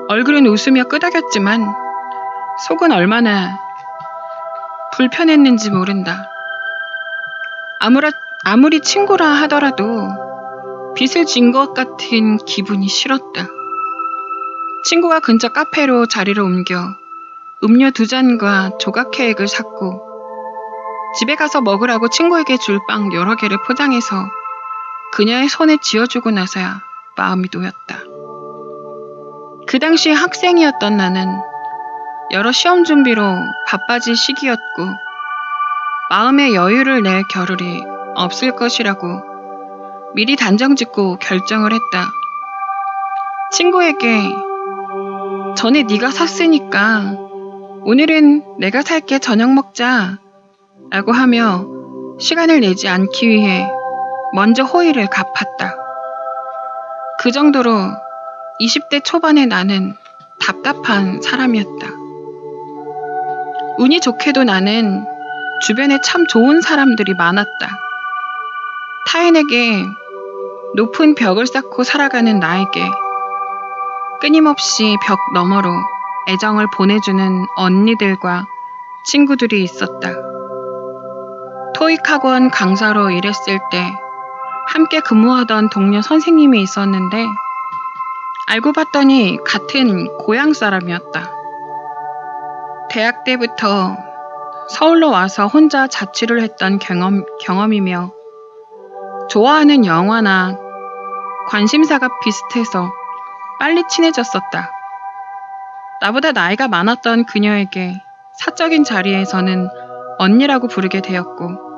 얼굴은 웃으며 끄덕였지만 속은 얼마나 불편했는지 모른다. 아무리 친구라 하더라도 빚을 진 것 같은 기분이 싫었다. 친구가 근처 카페로 자리를 옮겨 음료 2잔과 조각 케이크를 샀고 집에 가서 먹으라고 친구에게 줄 빵 여러 개를 포장해서 그녀의 손에 쥐어주고 나서야 마음이 놓였다. 그 당시 학생이었던 나는 여러 시험 준비로 바빠질 시기였고 마음의 여유를 낼 겨를이 없을 것이라고 미리 단정짓고 결정을 했다. 친구에게 전에 네가 샀으니까 오늘은 내가 살게 저녁 먹자 라고 하며 시간을 내지 않기 위해 먼저 호의를 갚았다. 그 정도로 20대 초반의 나는 답답한 사람이었다. 운이 좋게도 나는 주변에 참 좋은 사람들이 많았다. 타인에게 높은 벽을 쌓고 살아가는 나에게 끊임없이 벽 너머로 애정을 보내주는 언니들과 친구들이 있었다. 토익 학원 강사로 일했을 때 함께 근무하던 동료 선생님이 있었는데 알고 봤더니 같은 고향 사람이었다. 대학 때부터 서울로 와서 혼자 자취를 했던 경험이며 좋아하는 영화나 관심사가 비슷해서 빨리 친해졌었다. 나보다 나이가 많았던 그녀에게 사적인 자리에서는 언니라고 부르게 되었고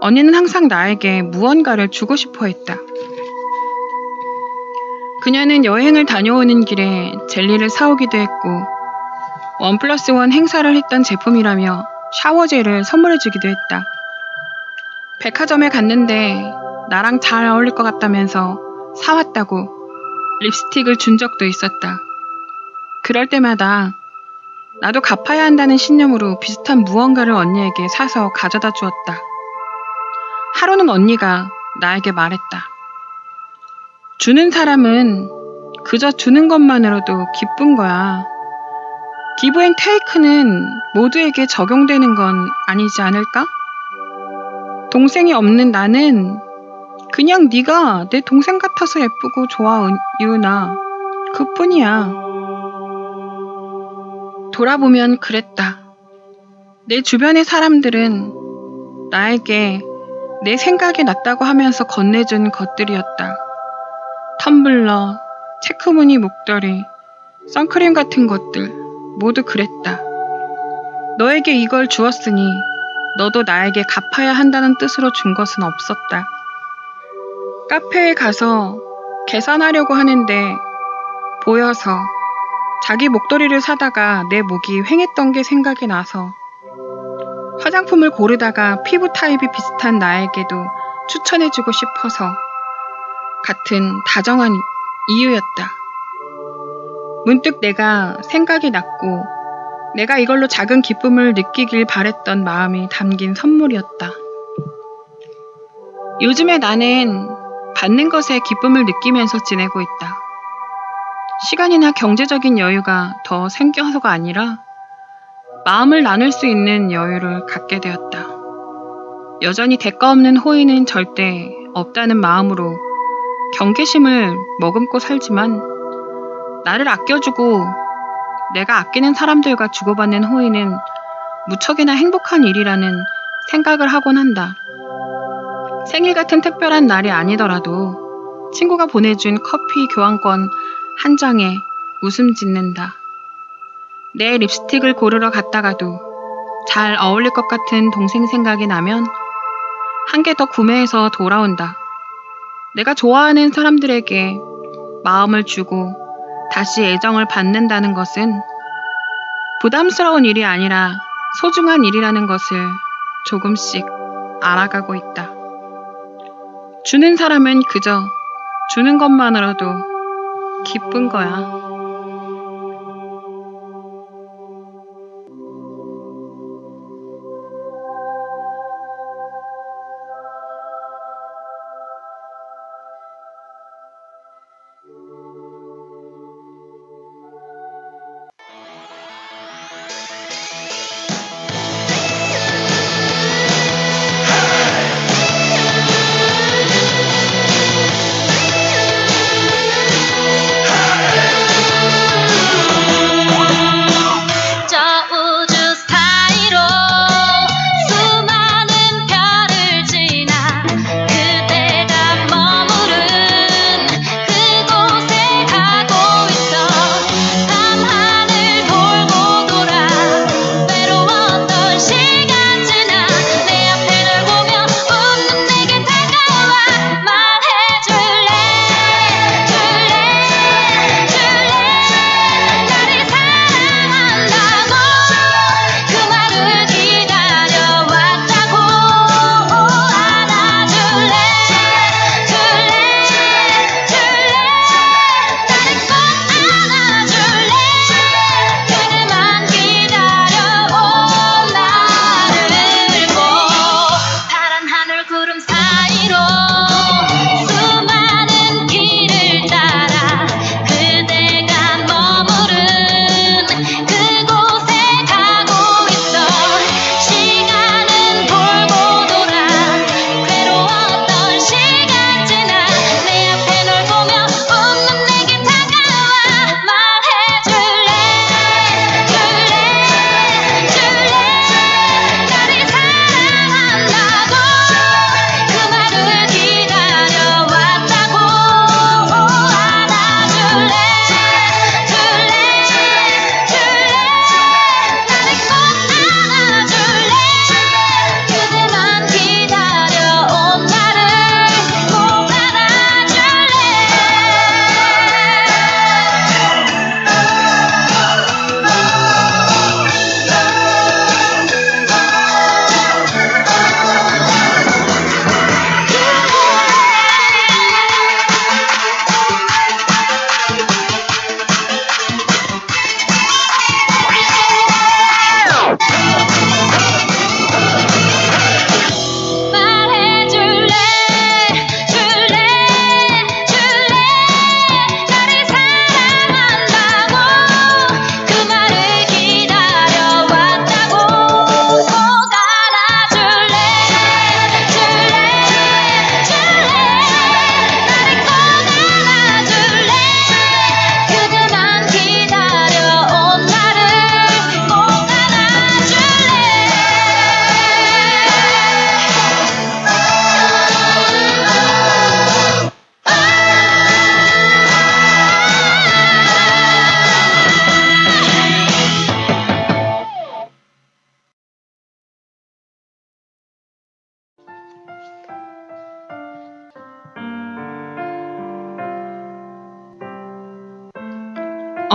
언니는 항상 나에게 무언가를 주고 싶어 했다. 그녀는 여행을 다녀오는 길에 젤리를 사오기도 했고 1+1 행사를 했던 제품이라며 샤워젤을 선물해주기도 했다. 백화점에 갔는데 나랑 잘 어울릴 것 같다면서 사왔다고 립스틱을 준 적도 있었다. 그럴 때마다 나도 갚아야 한다는 신념으로 비슷한 무언가를 언니에게 사서 가져다 주었다. 하루는 언니가 나에게 말했다. 주는 사람은 그저 주는 것만으로도 기쁜 거야. 기브 앤 테이크는 모두에게 적용되는 건 아니지 않을까? 동생이 없는 나는 그냥 네가 내 동생 같아서 예쁘고 좋아, 유은아. 그뿐이야. 돌아보면 그랬다. 내 주변의 사람들은 나에게 내 생각이 낫다고 하면서 건네준 것들이었다. 텀블러, 체크무늬 목도리, 선크림 같은 것들 모두 그랬다. 너에게 이걸 주었으니 너도 나에게 갚아야 한다는 뜻으로 준 것은 없었다. 카페에 가서 계산하려고 하는데 보여서 자기 목도리를 사다가 내 목이 휑했던 게 생각이 나서 화장품을 고르다가 피부 타입이 비슷한 나에게도 추천해주고 싶어서 같은 다정한 이유였다. 문득 내가 생각이 났고 내가 이걸로 작은 기쁨을 느끼길 바랬던 마음이 담긴 선물이었다. 요즘에 나는 받는 것에 기쁨을 느끼면서 지내고 있다. 시간이나 경제적인 여유가 더 생겨서가 아니라 마음을 나눌 수 있는 여유를 갖게 되었다. 여전히 대가 없는 호의는 절대 없다는 마음으로 경계심을 머금고 살지만 나를 아껴주고 내가 아끼는 사람들과 주고받는 호의는 무척이나 행복한 일이라는 생각을 하곤 한다. 생일 같은 특별한 날이 아니더라도 친구가 보내준 커피 교환권 한 장에 웃음 짓는다. 내 립스틱을 고르러 갔다가도 잘 어울릴 것 같은 동생 생각이 나면 한 개 더 구매해서 돌아온다. 내가 좋아하는 사람들에게 마음을 주고 다시 애정을 받는다는 것은 부담스러운 일이 아니라 소중한 일이라는 것을 조금씩 알아가고 있다. 주는 사람은 그저 주는 것만으로도 기쁜 거야.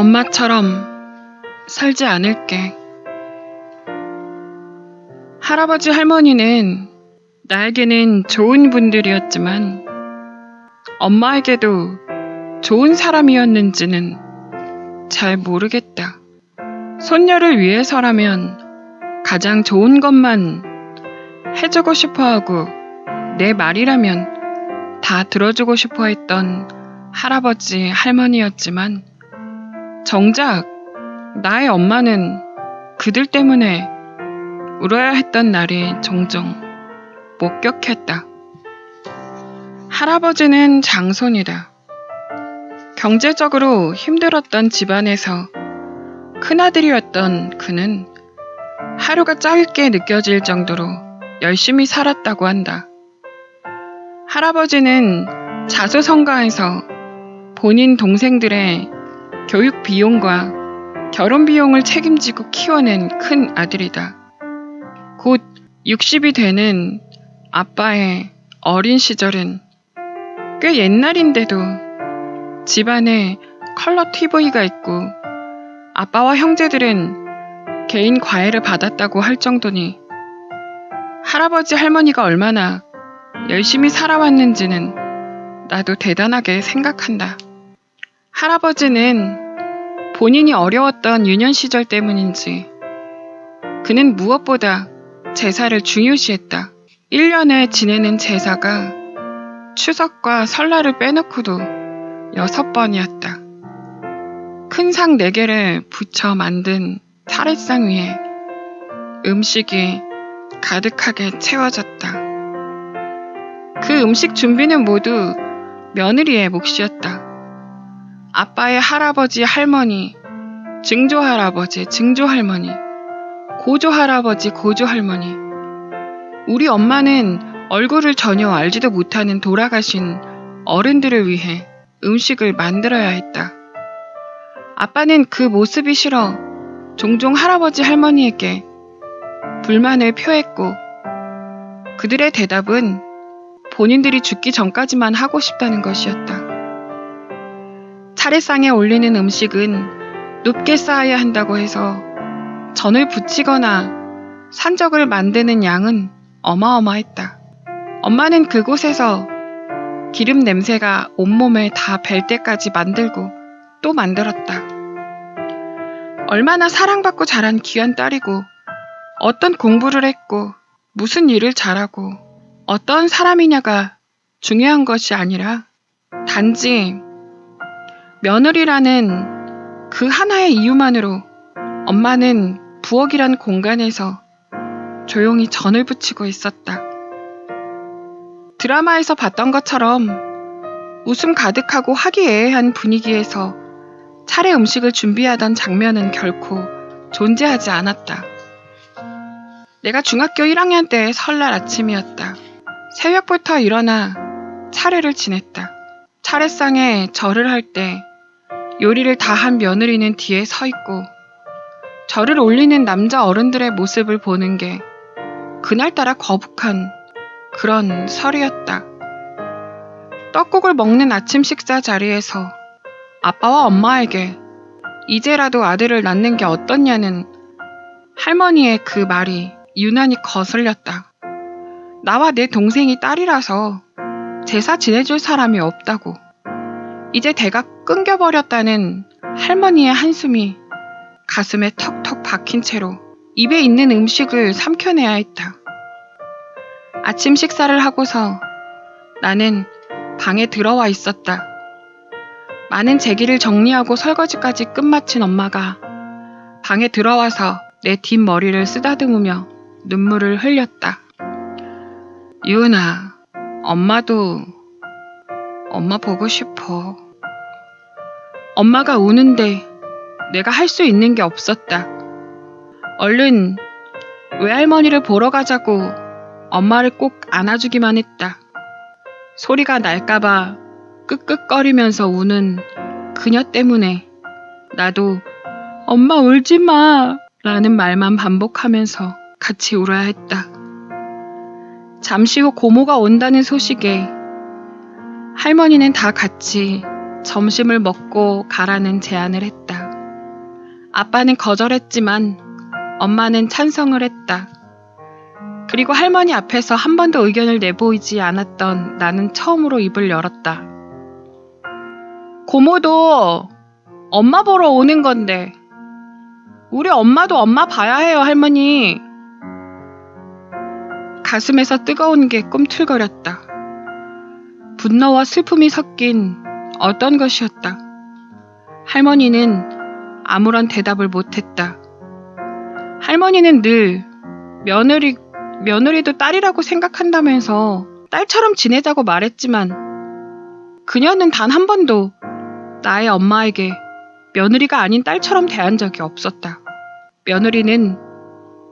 엄마처럼 살지 않을게. 할아버지 할머니는 나에게는 좋은 분들이었지만 엄마에게도 좋은 사람이었는지는 잘 모르겠다. 손녀를 위해서라면 가장 좋은 것만 해주고 싶어하고 내 말이라면 다 들어주고 싶어 했던 할아버지 할머니였지만 정작 나의 엄마는 그들 때문에 울어야 했던 날이 종종 목격했다. 할아버지는 장손이다. 경제적으로 힘들었던 집안에서 큰아들이었던 그는 하루가 짧게 느껴질 정도로 열심히 살았다고 한다. 할아버지는 자수성가해서 본인 동생들의 교육 비용과 결혼 비용을 책임지고 키워낸 큰 아들이다. 곧 60이 되는 아빠의 어린 시절은 꽤 옛날인데도 집안에 컬러 TV가 있고 아빠와 형제들은 개인 과외를 받았다고 할 정도니 할아버지 할머니가 얼마나 열심히 살아왔는지는 나도 대단하게 생각한다. 할아버지는 본인이 어려웠던 유년 시절 때문인지 그는 무엇보다 제사를 중요시했다. 1년에 지내는 제사가 추석과 설날을 빼놓고도 6번이었다. 큰 상 4개를 붙여 만든 차례상 위에 음식이 가득하게 채워졌다. 그 음식 준비는 모두 며느리의 몫이었다. 아빠의 할아버지, 할머니, 증조할아버지, 증조할머니, 고조할아버지, 고조할머니. 우리 엄마는 얼굴을 전혀 알지도 못하는 돌아가신 어른들을 위해 음식을 만들어야 했다. 아빠는 그 모습이 싫어 종종 할아버지 할머니에게 불만을 표했고 그들의 대답은 본인들이 죽기 전까지만 하고 싶다는 것이었다. 차례상에 올리는 음식은 높게 쌓아야 한다고 해서 전을 부치거나 산적을 만드는 양은 어마어마했다. 엄마는 그곳에서 기름 냄새가 온몸에 다 벨 때까지 만들고 또 만들었다. 얼마나 사랑받고 자란 귀한 딸이고 어떤 공부를 했고 무슨 일을 잘하고 어떤 사람이냐가 중요한 것이 아니라 단지 며느리라는 그 하나의 이유만으로 엄마는 부엌이란 공간에서 조용히 전을 부치고 있었다. 드라마에서 봤던 것처럼 웃음 가득하고 화기애애한 분위기에서 차례 음식을 준비하던 장면은 결코 존재하지 않았다. 내가 중학교 1학년 때의 설날 아침이었다. 새벽부터 일어나 차례를 지냈다. 차례상에 절을 할 때 요리를 다 한 며느리는 뒤에 서 있고 절을 올리는 남자 어른들의 모습을 보는 게 그날따라 거북한 그런 설이었다. 떡국을 먹는 아침 식사 자리에서 아빠와 엄마에게 이제라도 아들을 낳는 게 어떻냐는 할머니의 그 말이 유난히 거슬렸다. 나와 내 동생이 딸이라서 제사 지내줄 사람이 없다고. 이제 대가 끊겨버렸다는 할머니의 한숨이 가슴에 턱턱 박힌 채로 입에 있는 음식을 삼켜내야 했다. 아침 식사를 하고서 나는 방에 들어와 있었다. 많은 제기를 정리하고 설거지까지 끝마친 엄마가 방에 들어와서 내 뒷머리를 쓰다듬으며 눈물을 흘렸다. 유은아, 엄마도 엄마 보고 싶어. 엄마가 우는데 내가 할 수 있는 게 없었다. 얼른 외할머니를 보러 가자고 엄마를 꼭 안아주기만 했다. 소리가 날까봐 끄끄거리면서 우는 그녀 때문에 나도 엄마 울지 마 라는 말만 반복하면서 같이 울어야 했다. 잠시 후 고모가 온다는 소식에 할머니는 다 같이 점심을 먹고 가라는 제안을 했다. 아빠는 거절했지만 엄마는 찬성을 했다. 그리고 할머니 앞에서 한 번도 의견을 내보이지 않았던 나는 처음으로 입을 열었다. 고모도 엄마 보러 오는 건데 우리 엄마도 엄마 봐야 해요, 할머니. 가슴에서 뜨거운 게 꿈틀거렸다. 분노와 슬픔이 섞인 어떤 것이었다. 할머니는 아무런 대답을 못했다. 할머니는 늘 며느리도 딸이라고 생각한다면서 딸처럼 지내자고 말했지만 그녀는 단 한 번도 나의 엄마에게 며느리가 아닌 딸처럼 대한 적이 없었다. 며느리는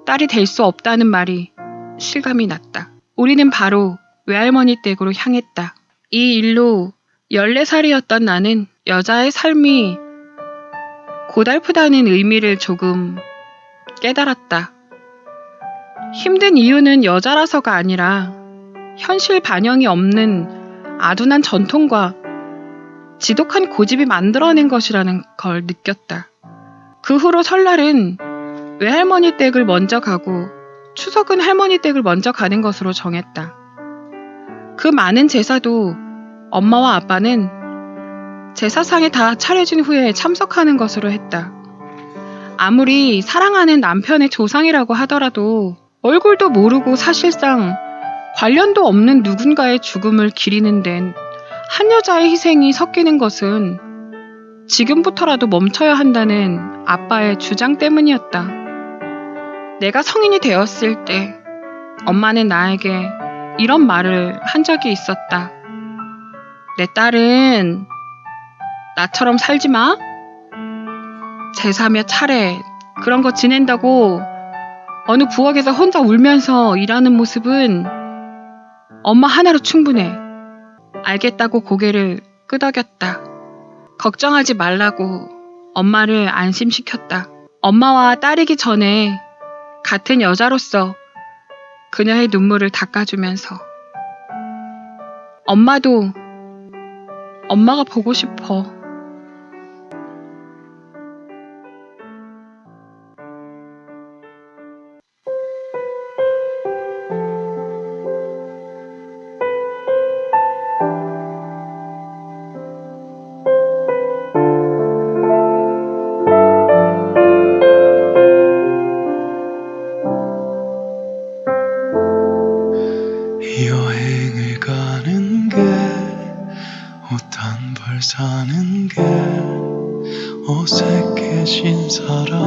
딸이 될 수 없다는 말이 실감이 났다. 우리는 바로 외할머니 댁으로 향했다. 이 일로 14살이었던 나는 여자의 삶이 고달프다는 의미를 조금 깨달았다. 힘든 이유는 여자라서가 아니라 현실 반영이 없는 아둔한 전통과 지독한 고집이 만들어낸 것이라는 걸 느꼈다. 그 후로 설날은 외할머니 댁을 먼저 가고 추석은 할머니 댁을 먼저 가는 것으로 정했다. 그 많은 제사도 엄마와 아빠는 제사상에 다 차려진 후에 참석하는 것으로 했다. 아무리 사랑하는 남편의 조상이라고 하더라도 얼굴도 모르고 사실상 관련도 없는 누군가의 죽음을 기리는 데는 한 여자의 희생이 섞이는 것은 지금부터라도 멈춰야 한다는 아빠의 주장 때문이었다. 내가 성인이 되었을 때 엄마는 나에게 이런 말을 한 적이 있었다. 내 딸은 나처럼 살지 마. 제사며 차례 그런 거 지낸다고 어느 부엌에서 혼자 울면서 일하는 모습은 엄마 하나로 충분해. 알겠다고 고개를 끄덕였다. 걱정하지 말라고 엄마를 안심시켰다. 엄마와 딸이기 전에 같은 여자로서 그녀의 눈물을 닦아주면서 엄마도 엄마가 보고 싶어. 여행을 가는 게 옷 한 벌 사는 게 어색해진 사람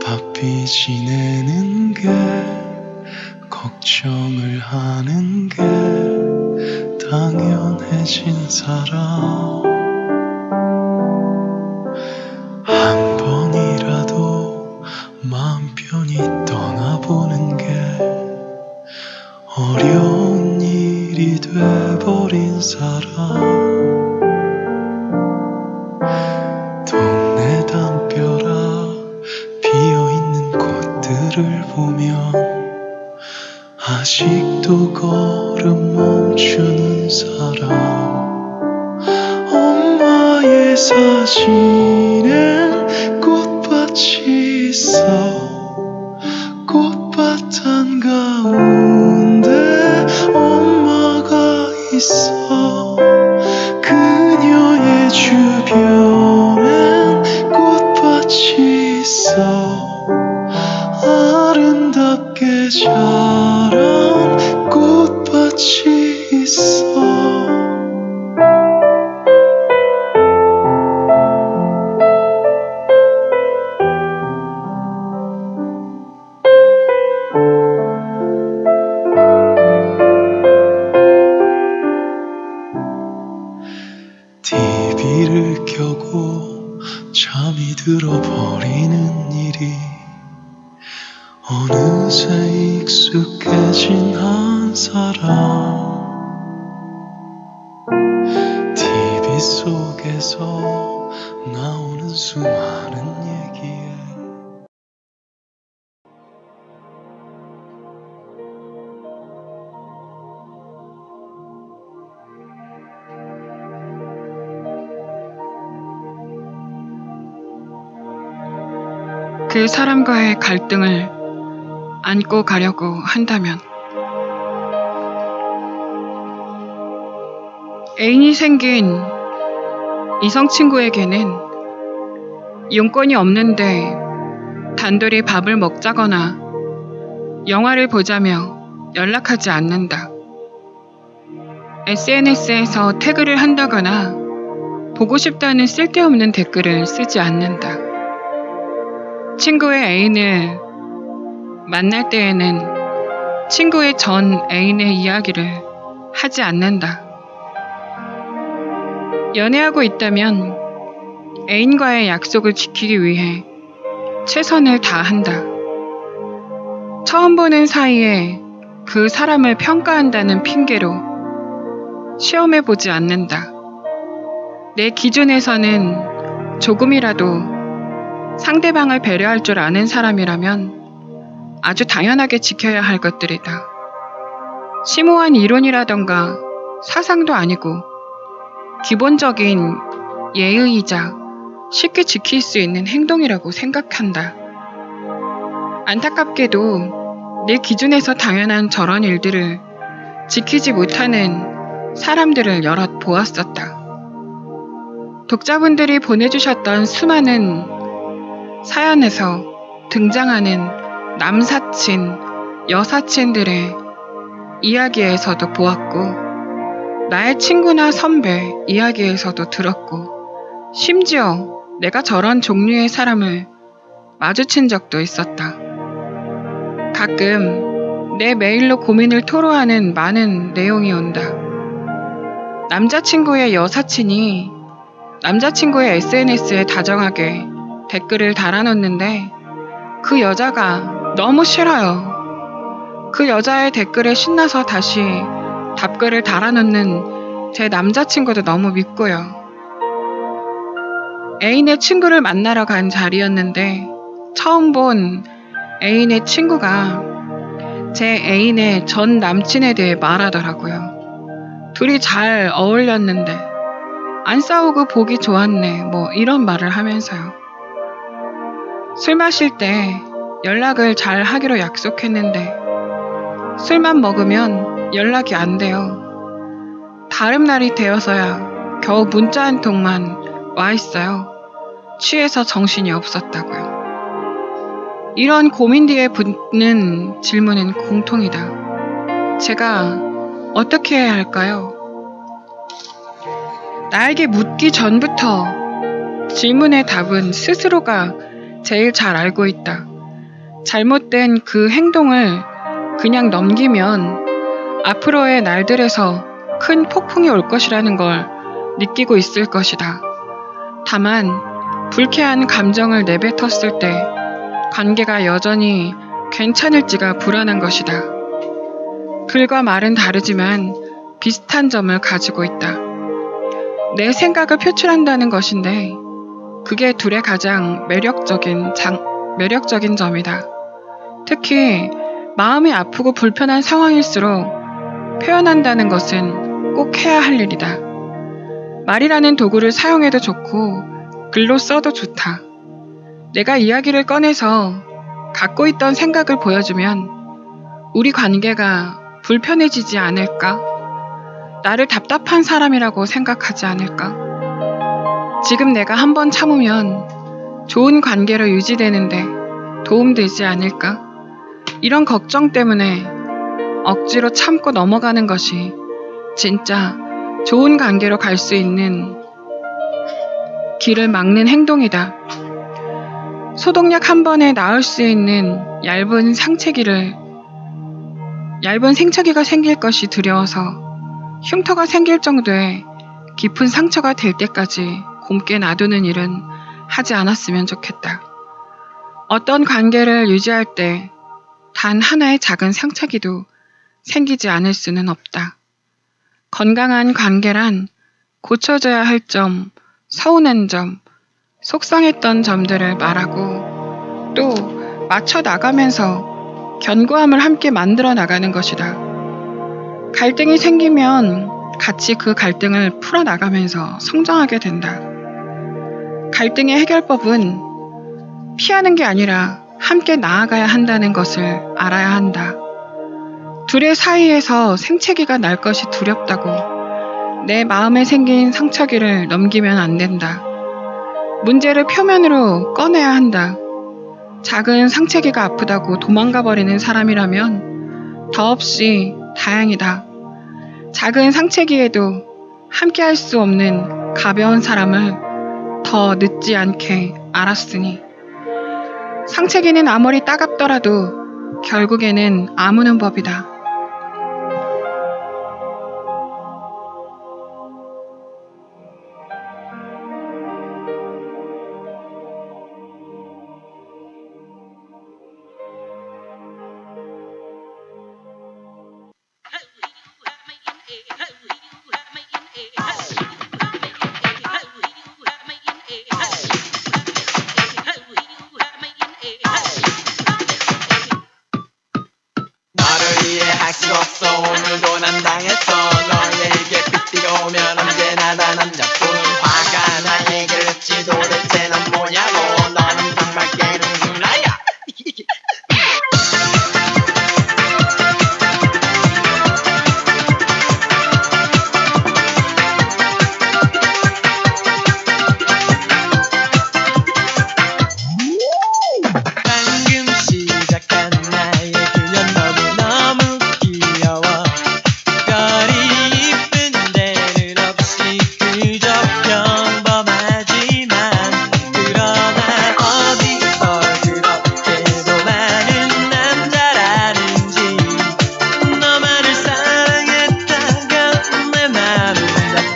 바삐 지내는 게 걱정을 하는 게 당연해진 사람 한 번이라도 마음 편히 떠나보는 게 어려운 일이 돼버린 사람 동네 담벼락 비어있는 꽃들을 보면 아직도 걸음 멈추는 사람 엄마의 사진엔 꽃밭이 있어 꽃밭 한가운데 엄마가 있어 그녀의 주변엔 꽃밭이 있어 아름답게 자란 꽃밭이 있어 TV를 켜고 잠이 들어버리는 일이 어느새 익숙해진 한 사람 TV 속에서 나오는 수많은 얘기에 그 사람과의 갈등을 안고 가려고 한다면 애인이 생긴 이성 친구에게는 용건이 없는데 단둘이 밥을 먹자거나 영화를 보자며 연락하지 않는다. SNS에서 태그를 한다거나 보고 싶다는 쓸데없는 댓글을 쓰지 않는다. 친구의 애인을 만날 때에는 친구의 전 애인의 이야기를 하지 않는다. 연애하고 있다면 애인과의 약속을 지키기 위해 최선을 다한다. 처음 보는 사이에 그 사람을 평가한다는 핑계로 시험해보지 않는다. 내 기준에서는 조금이라도 상대방을 배려할 줄 아는 사람이라면 아주 당연하게 지켜야 할 것들이다. 심오한 이론이라던가 사상도 아니고 기본적인 예의이자 쉽게 지킬 수 있는 행동이라고 생각한다. 안타깝게도 내 기준에서 당연한 저런 일들을 지키지 못하는 사람들을 여럿 보았었다. 독자분들이 보내주셨던 수많은 사연에서 등장하는 남사친, 여사친들의 이야기에서도 보았고 나의 친구나 선배 이야기에서도 들었고 심지어 내가 저런 종류의 사람을 마주친 적도 있었다. 가끔 내 메일로 고민을 토로하는 많은 내용이 온다. 남자친구의 여사친이 남자친구의 SNS에 다정하게 댓글을 달아놓는데 그 여자가 너무 싫어요. 그 여자의 댓글에 신나서 다시 답글을 달아놓는 제 남자친구도 너무 밉고요. 애인의 친구를 만나러 간 자리였는데 처음 본 애인의 친구가 제 애인의 전 남친에 대해 말하더라고요. 둘이 잘 어울렸는데 안 싸우고 보기 좋았네 뭐 이런 말을 하면서요. 술 마실 때 연락을 잘 하기로 약속했는데 술만 먹으면 연락이 안 돼요. 다음 날이 되어서야 겨우 문자 한 통만 와 있어요. 취해서 정신이 없었다고요. 이런 고민 뒤에 붙는 질문은 공통이다. 제가 어떻게 해야 할까요? 나에게 묻기 전부터 질문의 답은 스스로가 제일 잘 알고 있다. 잘못된 그 행동을 그냥 넘기면 앞으로의 날들에서 큰 폭풍이 올 것이라는 걸 느끼고 있을 것이다. 다만 불쾌한 감정을 내뱉었을 때 관계가 여전히 괜찮을지가 불안한 것이다. 글과 말은 다르지만 비슷한 점을 가지고 있다. 내 생각을 표출한다는 것인데 그게 둘의 가장 매력적인 점이다. 특히 마음이 아프고 불편한 상황일수록 표현한다는 것은 꼭 해야 할 일이다. 말이라는 도구를 사용해도 좋고 글로 써도 좋다. 내가 이야기를 꺼내서 갖고 있던 생각을 보여주면 우리 관계가 불편해지지 않을까? 나를 답답한 사람이라고 생각하지 않을까? 지금 내가 한번 참으면 좋은 관계로 유지되는데 도움되지 않을까? 이런 걱정 때문에 억지로 참고 넘어가는 것이 진짜 좋은 관계로 갈 수 있는 길을 막는 행동이다. 소독약 한 번에 나을 수 있는 얇은 생처기가 생길 것이 두려워서 흉터가 생길 정도의 깊은 상처가 될 때까지 곰게 놔두는 일은 하지 않았으면 좋겠다. 어떤 관계를 유지할 때 단 하나의 작은 상처기도 생기지 않을 수는 없다. 건강한 관계란 고쳐져야 할 점, 서운한 점, 속상했던 점들을 말하고 또 맞춰 나가면서 견고함을 함께 만들어 나가는 것이다. 갈등이 생기면 같이 그 갈등을 풀어 나가면서 성장하게 된다. 갈등의 해결법은 피하는 게 아니라 함께 나아가야 한다는 것을 알아야 한다. 둘의 사이에서 생채기가 날 것이 두렵다고 내 마음에 생긴 상처기를 넘기면 안 된다. 문제를 표면으로 꺼내야 한다. 작은 상처기가 아프다고 도망가 버리는 사람이라면 더없이 다행이다. 작은 상처기에도 함께 할 수 없는 가벼운 사람을 더 늦지 않게 알았으니 상처기는 아무리 따갑더라도 결국에는 아무는 법이다. 너를 이해할 수 없어 오늘도 난 당했어 너에게 빗비가 오면 언제나 다 남자뿐 화가 나 얘기를 했지 도대체 넌 뭐냐고 너는 정말 깨는구나야 방금 시작한 나의 그녀 너무너무 귀여워 별이 이쁜 데는 없이 그저 평범하지만 그러나 어디서 그렇게도 많은 남자라는지 너만을 사랑했다가 내 맘을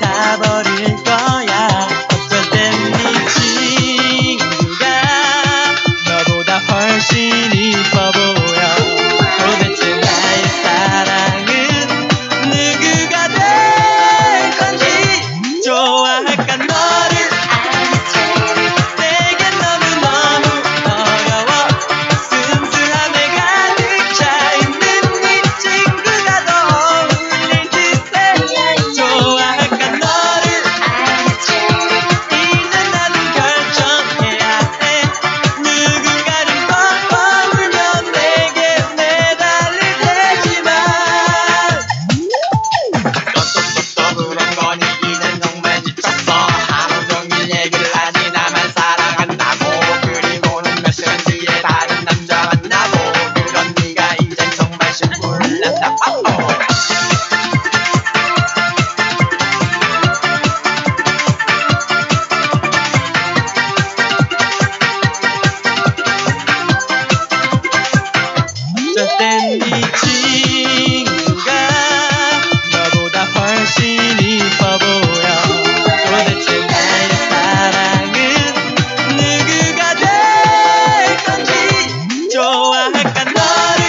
닫아버릴 거야 어쩔 땐 네 친구가 너보다 훨씬 이뻐 보여 도대체 나의 사랑은 누구가 될 건지 좋아할까 너를 내겐 너무너무 어려워 순수함에 가득 차있는 네 친구가 더 어울릴 듯해 좋아할까 너를 이제 나는 결정해야 해 누군가는 펑펑 울면 내게 매달릴 테지만 또 그런 거니 이젠 정말 지쳤어 하루 종일 얘기를 하지 나만 사랑한다고 그리고는 몇 시간 뒤에 다른 남자 만나고 그런 네가 이젠 정말 심술난다 어쩔 땐 네 친구가 너보다 훨씬 이뻐 보여 도대체 나의 사랑은 누구가 될 건지 좋아할까 너를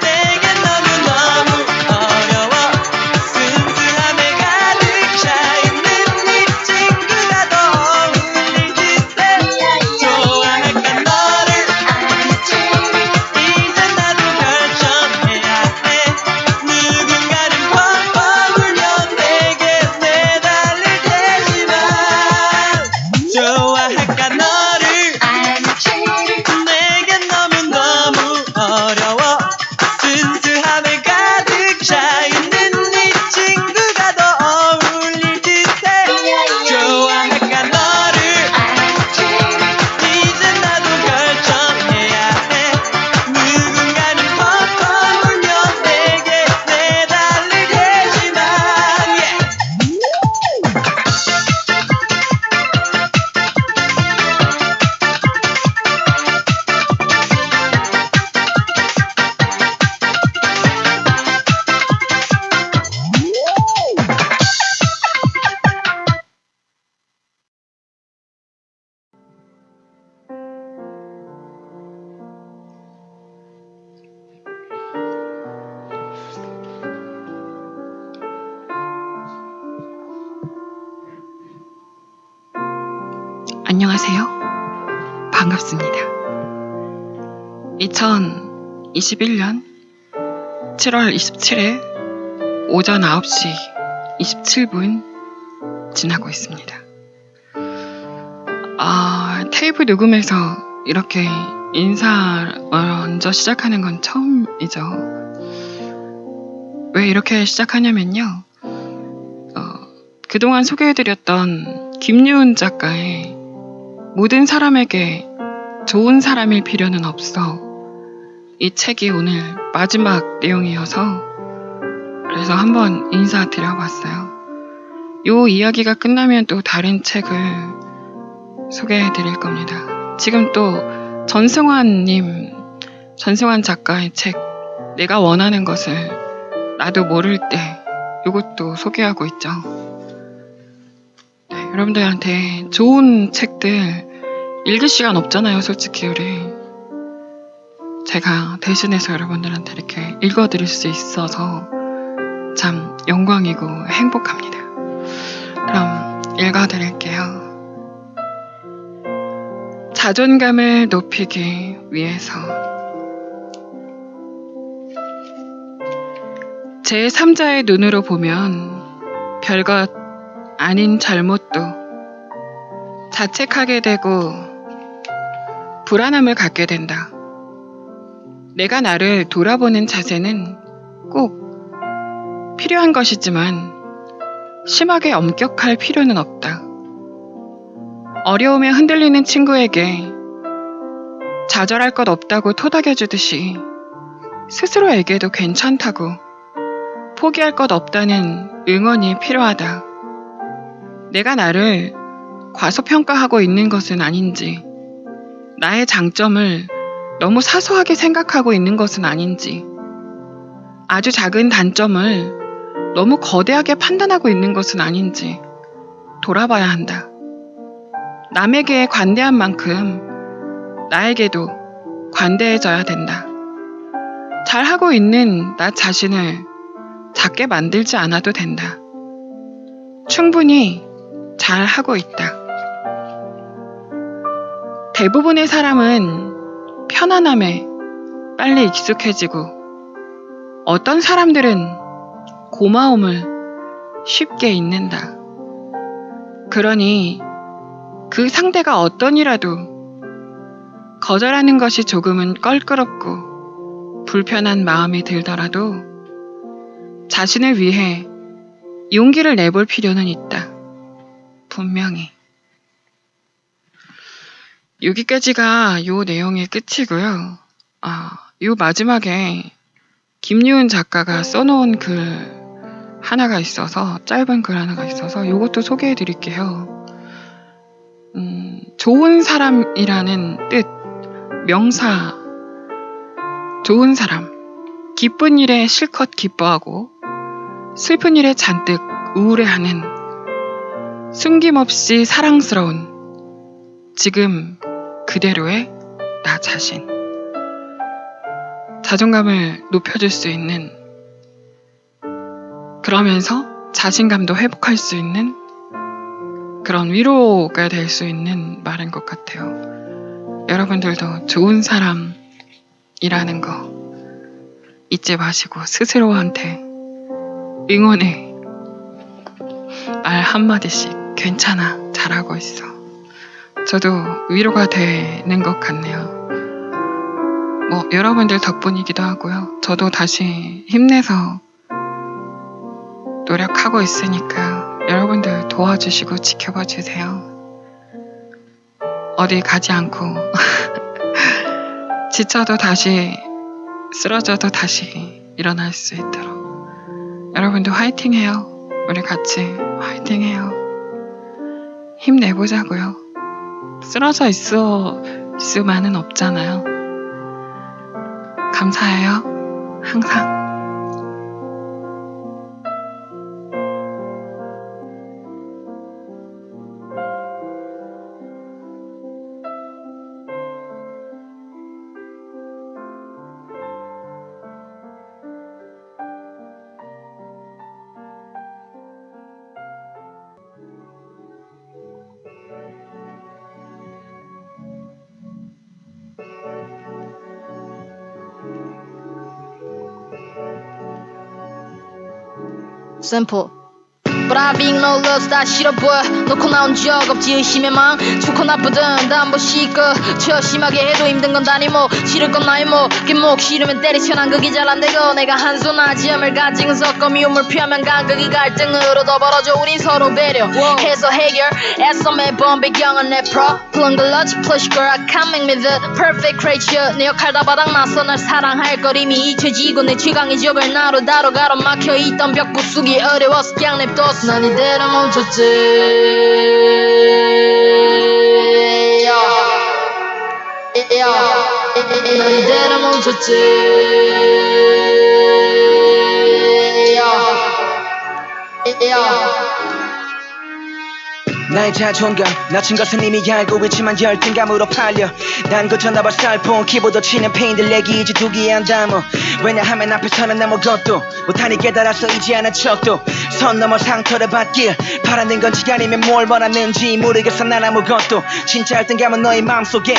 내겐 너무너무 어려워 순수함에 가득 차있는 네 친구가 더 어울릴 듯해 좋아할까 너를 이제 나도 결정해야 해 누군가는 펑펑 울면 내게 매달릴 테지만 좋아할까 너를 내겐 너무너무 어려워 순수함에 가득 차있는 네 친구가 더 어울릴 듯해 좋아할까 너를 이제 나도 결정해야 해 누군가는 펑펑 울면 내게 매달릴 테지만 안녕하세요. 반갑습니다. 2021년 7월 27일 오전 9시 27분 지나고 있습니다. 테이프 녹음에서 이렇게 인사 먼저 시작하는 건 처음이죠. 왜 이렇게 시작하냐면요. 그동안 소개해드렸던 김유은 작가의 모든 사람에게 좋은 사람일 필요는 없어. 이 책이 오늘 마지막 내용이어서 그래서 한번 인사드려봤어요. 요 이야기가 끝나면 또 다른 책을 소개해드릴 겁니다. 지금 또 전승환 작가의 책 내가 원하는 것을 나도 모를 때 요것도 소개하고 있죠. 네, 여러분들한테 좋은 책들 읽을 시간 없잖아요, 솔직히 우리. 제가 대신해서 여러분들한테 이렇게 읽어드릴 수 있어서 참 영광이고 행복합니다. 그럼 읽어드릴게요. 자존감을 높이기 위해서 제3자의 눈으로 보면 별것 아닌 잘못도 자책하게 되고 불안함을 갖게 된다. 내가 나를 돌아보는 자세는 꼭 필요한 것이지만 심하게 엄격할 필요는 없다. 어려움에 흔들리는 친구에게 좌절할 것 없다고 토닥여주듯이 스스로에게도 괜찮다고 포기할 것 없다는 응원이 필요하다. 내가 나를 과소평가하고 있는 것은 아닌지, 나의 장점을 너무 사소하게 생각하고 있는 것은 아닌지, 아주 작은 단점을 너무 거대하게 판단하고 있는 것은 아닌지 돌아봐야 한다. 남에게 관대한 만큼 나에게도 관대해져야 된다. 잘하고 있는 나 자신을 작게 만들지 않아도 된다. 충분히 잘하고 있다. 대부분의 사람은 편안함에 빨리 익숙해지고 어떤 사람들은 고마움을 쉽게 잊는다. 그러니 그 상대가 어떠니라도 거절하는 것이 조금은 껄끄럽고 불편한 마음이 들더라도 자신을 위해 용기를 내볼 필요는 있다. 분명히. 여기까지가 요 내용의 끝이고요. 요 마지막에 김유은 작가가 써놓은 글 하나가 있어서, 짧은 글 하나가 있어서 요것도 소개해 드릴게요. 좋은 사람이라는 뜻, 명사, 좋은 사람, 기쁜 일에 실컷 기뻐하고 슬픈 일에 잔뜩 우울해하는 숨김없이 사랑스러운 지금 그대로의 나 자신. 자존감을 높여줄 수 있는, 그러면서 자신감도 회복할 수 있는 그런 위로가 될 수 있는 말인 것 같아요. 여러분들도 좋은 사람이라는 거 잊지 마시고 스스로한테 응원의 말 한마디씩 괜찮아, 잘하고 있어. 저도 위로가 되는 것 같네요. 여러분들 덕분이기도 하고요. 저도 다시 힘내서 노력하고 있으니까 여러분들 도와주시고 지켜봐 주세요. 어디 가지 않고 지쳐도 다시, 쓰러져도 다시 일어날 수 있도록 여러분도 화이팅해요. 우리 같이 화이팅해요. 힘내보자고요. 쓰러져 있을 수만은 없잖아요. 감사해요. 항상. Simple. But I being no loves 다 싫어 보여 놓고 나온 적 없지 의심의 망 좋고 나쁘든 다 한 번씩 저 심하게 해도 힘든 건 다니 뭐 싫을 건 나의 목 싫으면 때리쳐 난 극이 잘 안 되고 내가 한손아 지음을 가진 섞어 미움을 피하면 간극이 갈등으로 더 벌어져 우린 서로 배려해서 해결 애써 매번 배경은 내 problem 글러치 plush girl I can't make me the perfect creature 내 역할 다 바닥나서 날 사랑할 걸 이미 잊혀지고 내 최강의 적을 나로 다뤄 가로막혀있던 벽 부수기 어려워서 그냥 냅뒀어 난 이대로 멈췄지 난 이대로 멈췄지 나의 자존감 낮춘 것은 이미 알고 있지만 열등감으로 팔려 난 고쳐나봐 살폰 키보드 치는 페인들 내기 이제 두기에 한다모 왜냐하면 앞에서는 아무것도 못하니 깨달아서 이지 않은 척도 선 넘어 상처를 받길 바라는 건지 아니면 뭘 원하는지 모르겠어 난 아무것도 진짜 열등감은 너의 마음속에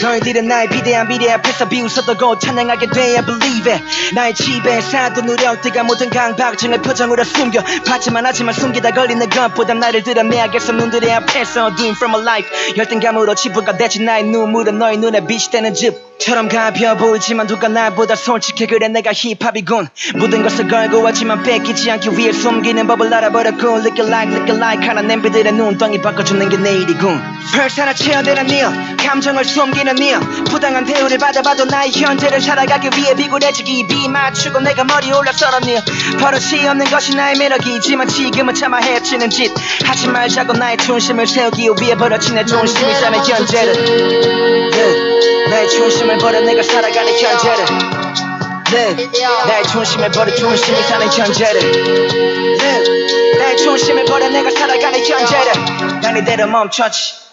너희들은 나의 비대한 미래 앞에서 비웃어도 곧 찬양하게 돼 I believe it 나의 집에서도 누려올 때가 모든 강박증을 표정으로 숨겨 받지만 하지만 숨기다 걸리는 것보다 나를 드러내야겠어 눈들의 앞에서 Dream from a life 열등감으로 지부가 됐지 나의 눈물은 너의 눈에 빛이 되는 즙처럼 가벼워 보이지만 누가 나보다 솔직해 그래 내가 힙합이군 모든 것을 걸고 왔지만 뺏기지 않기 위해 숨기는 법을 알아버렸고 Lick it like 하나 냄비들의 눈덩이 바꿔주는 게 내일이군 First 하나 채워대는 일 감정을 숨기는 일 부당한 대우를 받아봐도 나의 현재를 살아가기 위해 비굴해지기 비 맞추고 내가 머리 올라서는 일 버릇이 없는 것이 나의 매력이지만 지금은 참아 헤치는 짓 하지 말자고 나의 중심을 세우기 위해 버려진 내 중심이 삶의 현재를 나의 중심을 버려 내가 살아가는 현재를 나의 중심을 버려 중심이 사는 현재를 나의 중심을 버려 내가 살아가는 현재를 난 이대로 멈췄지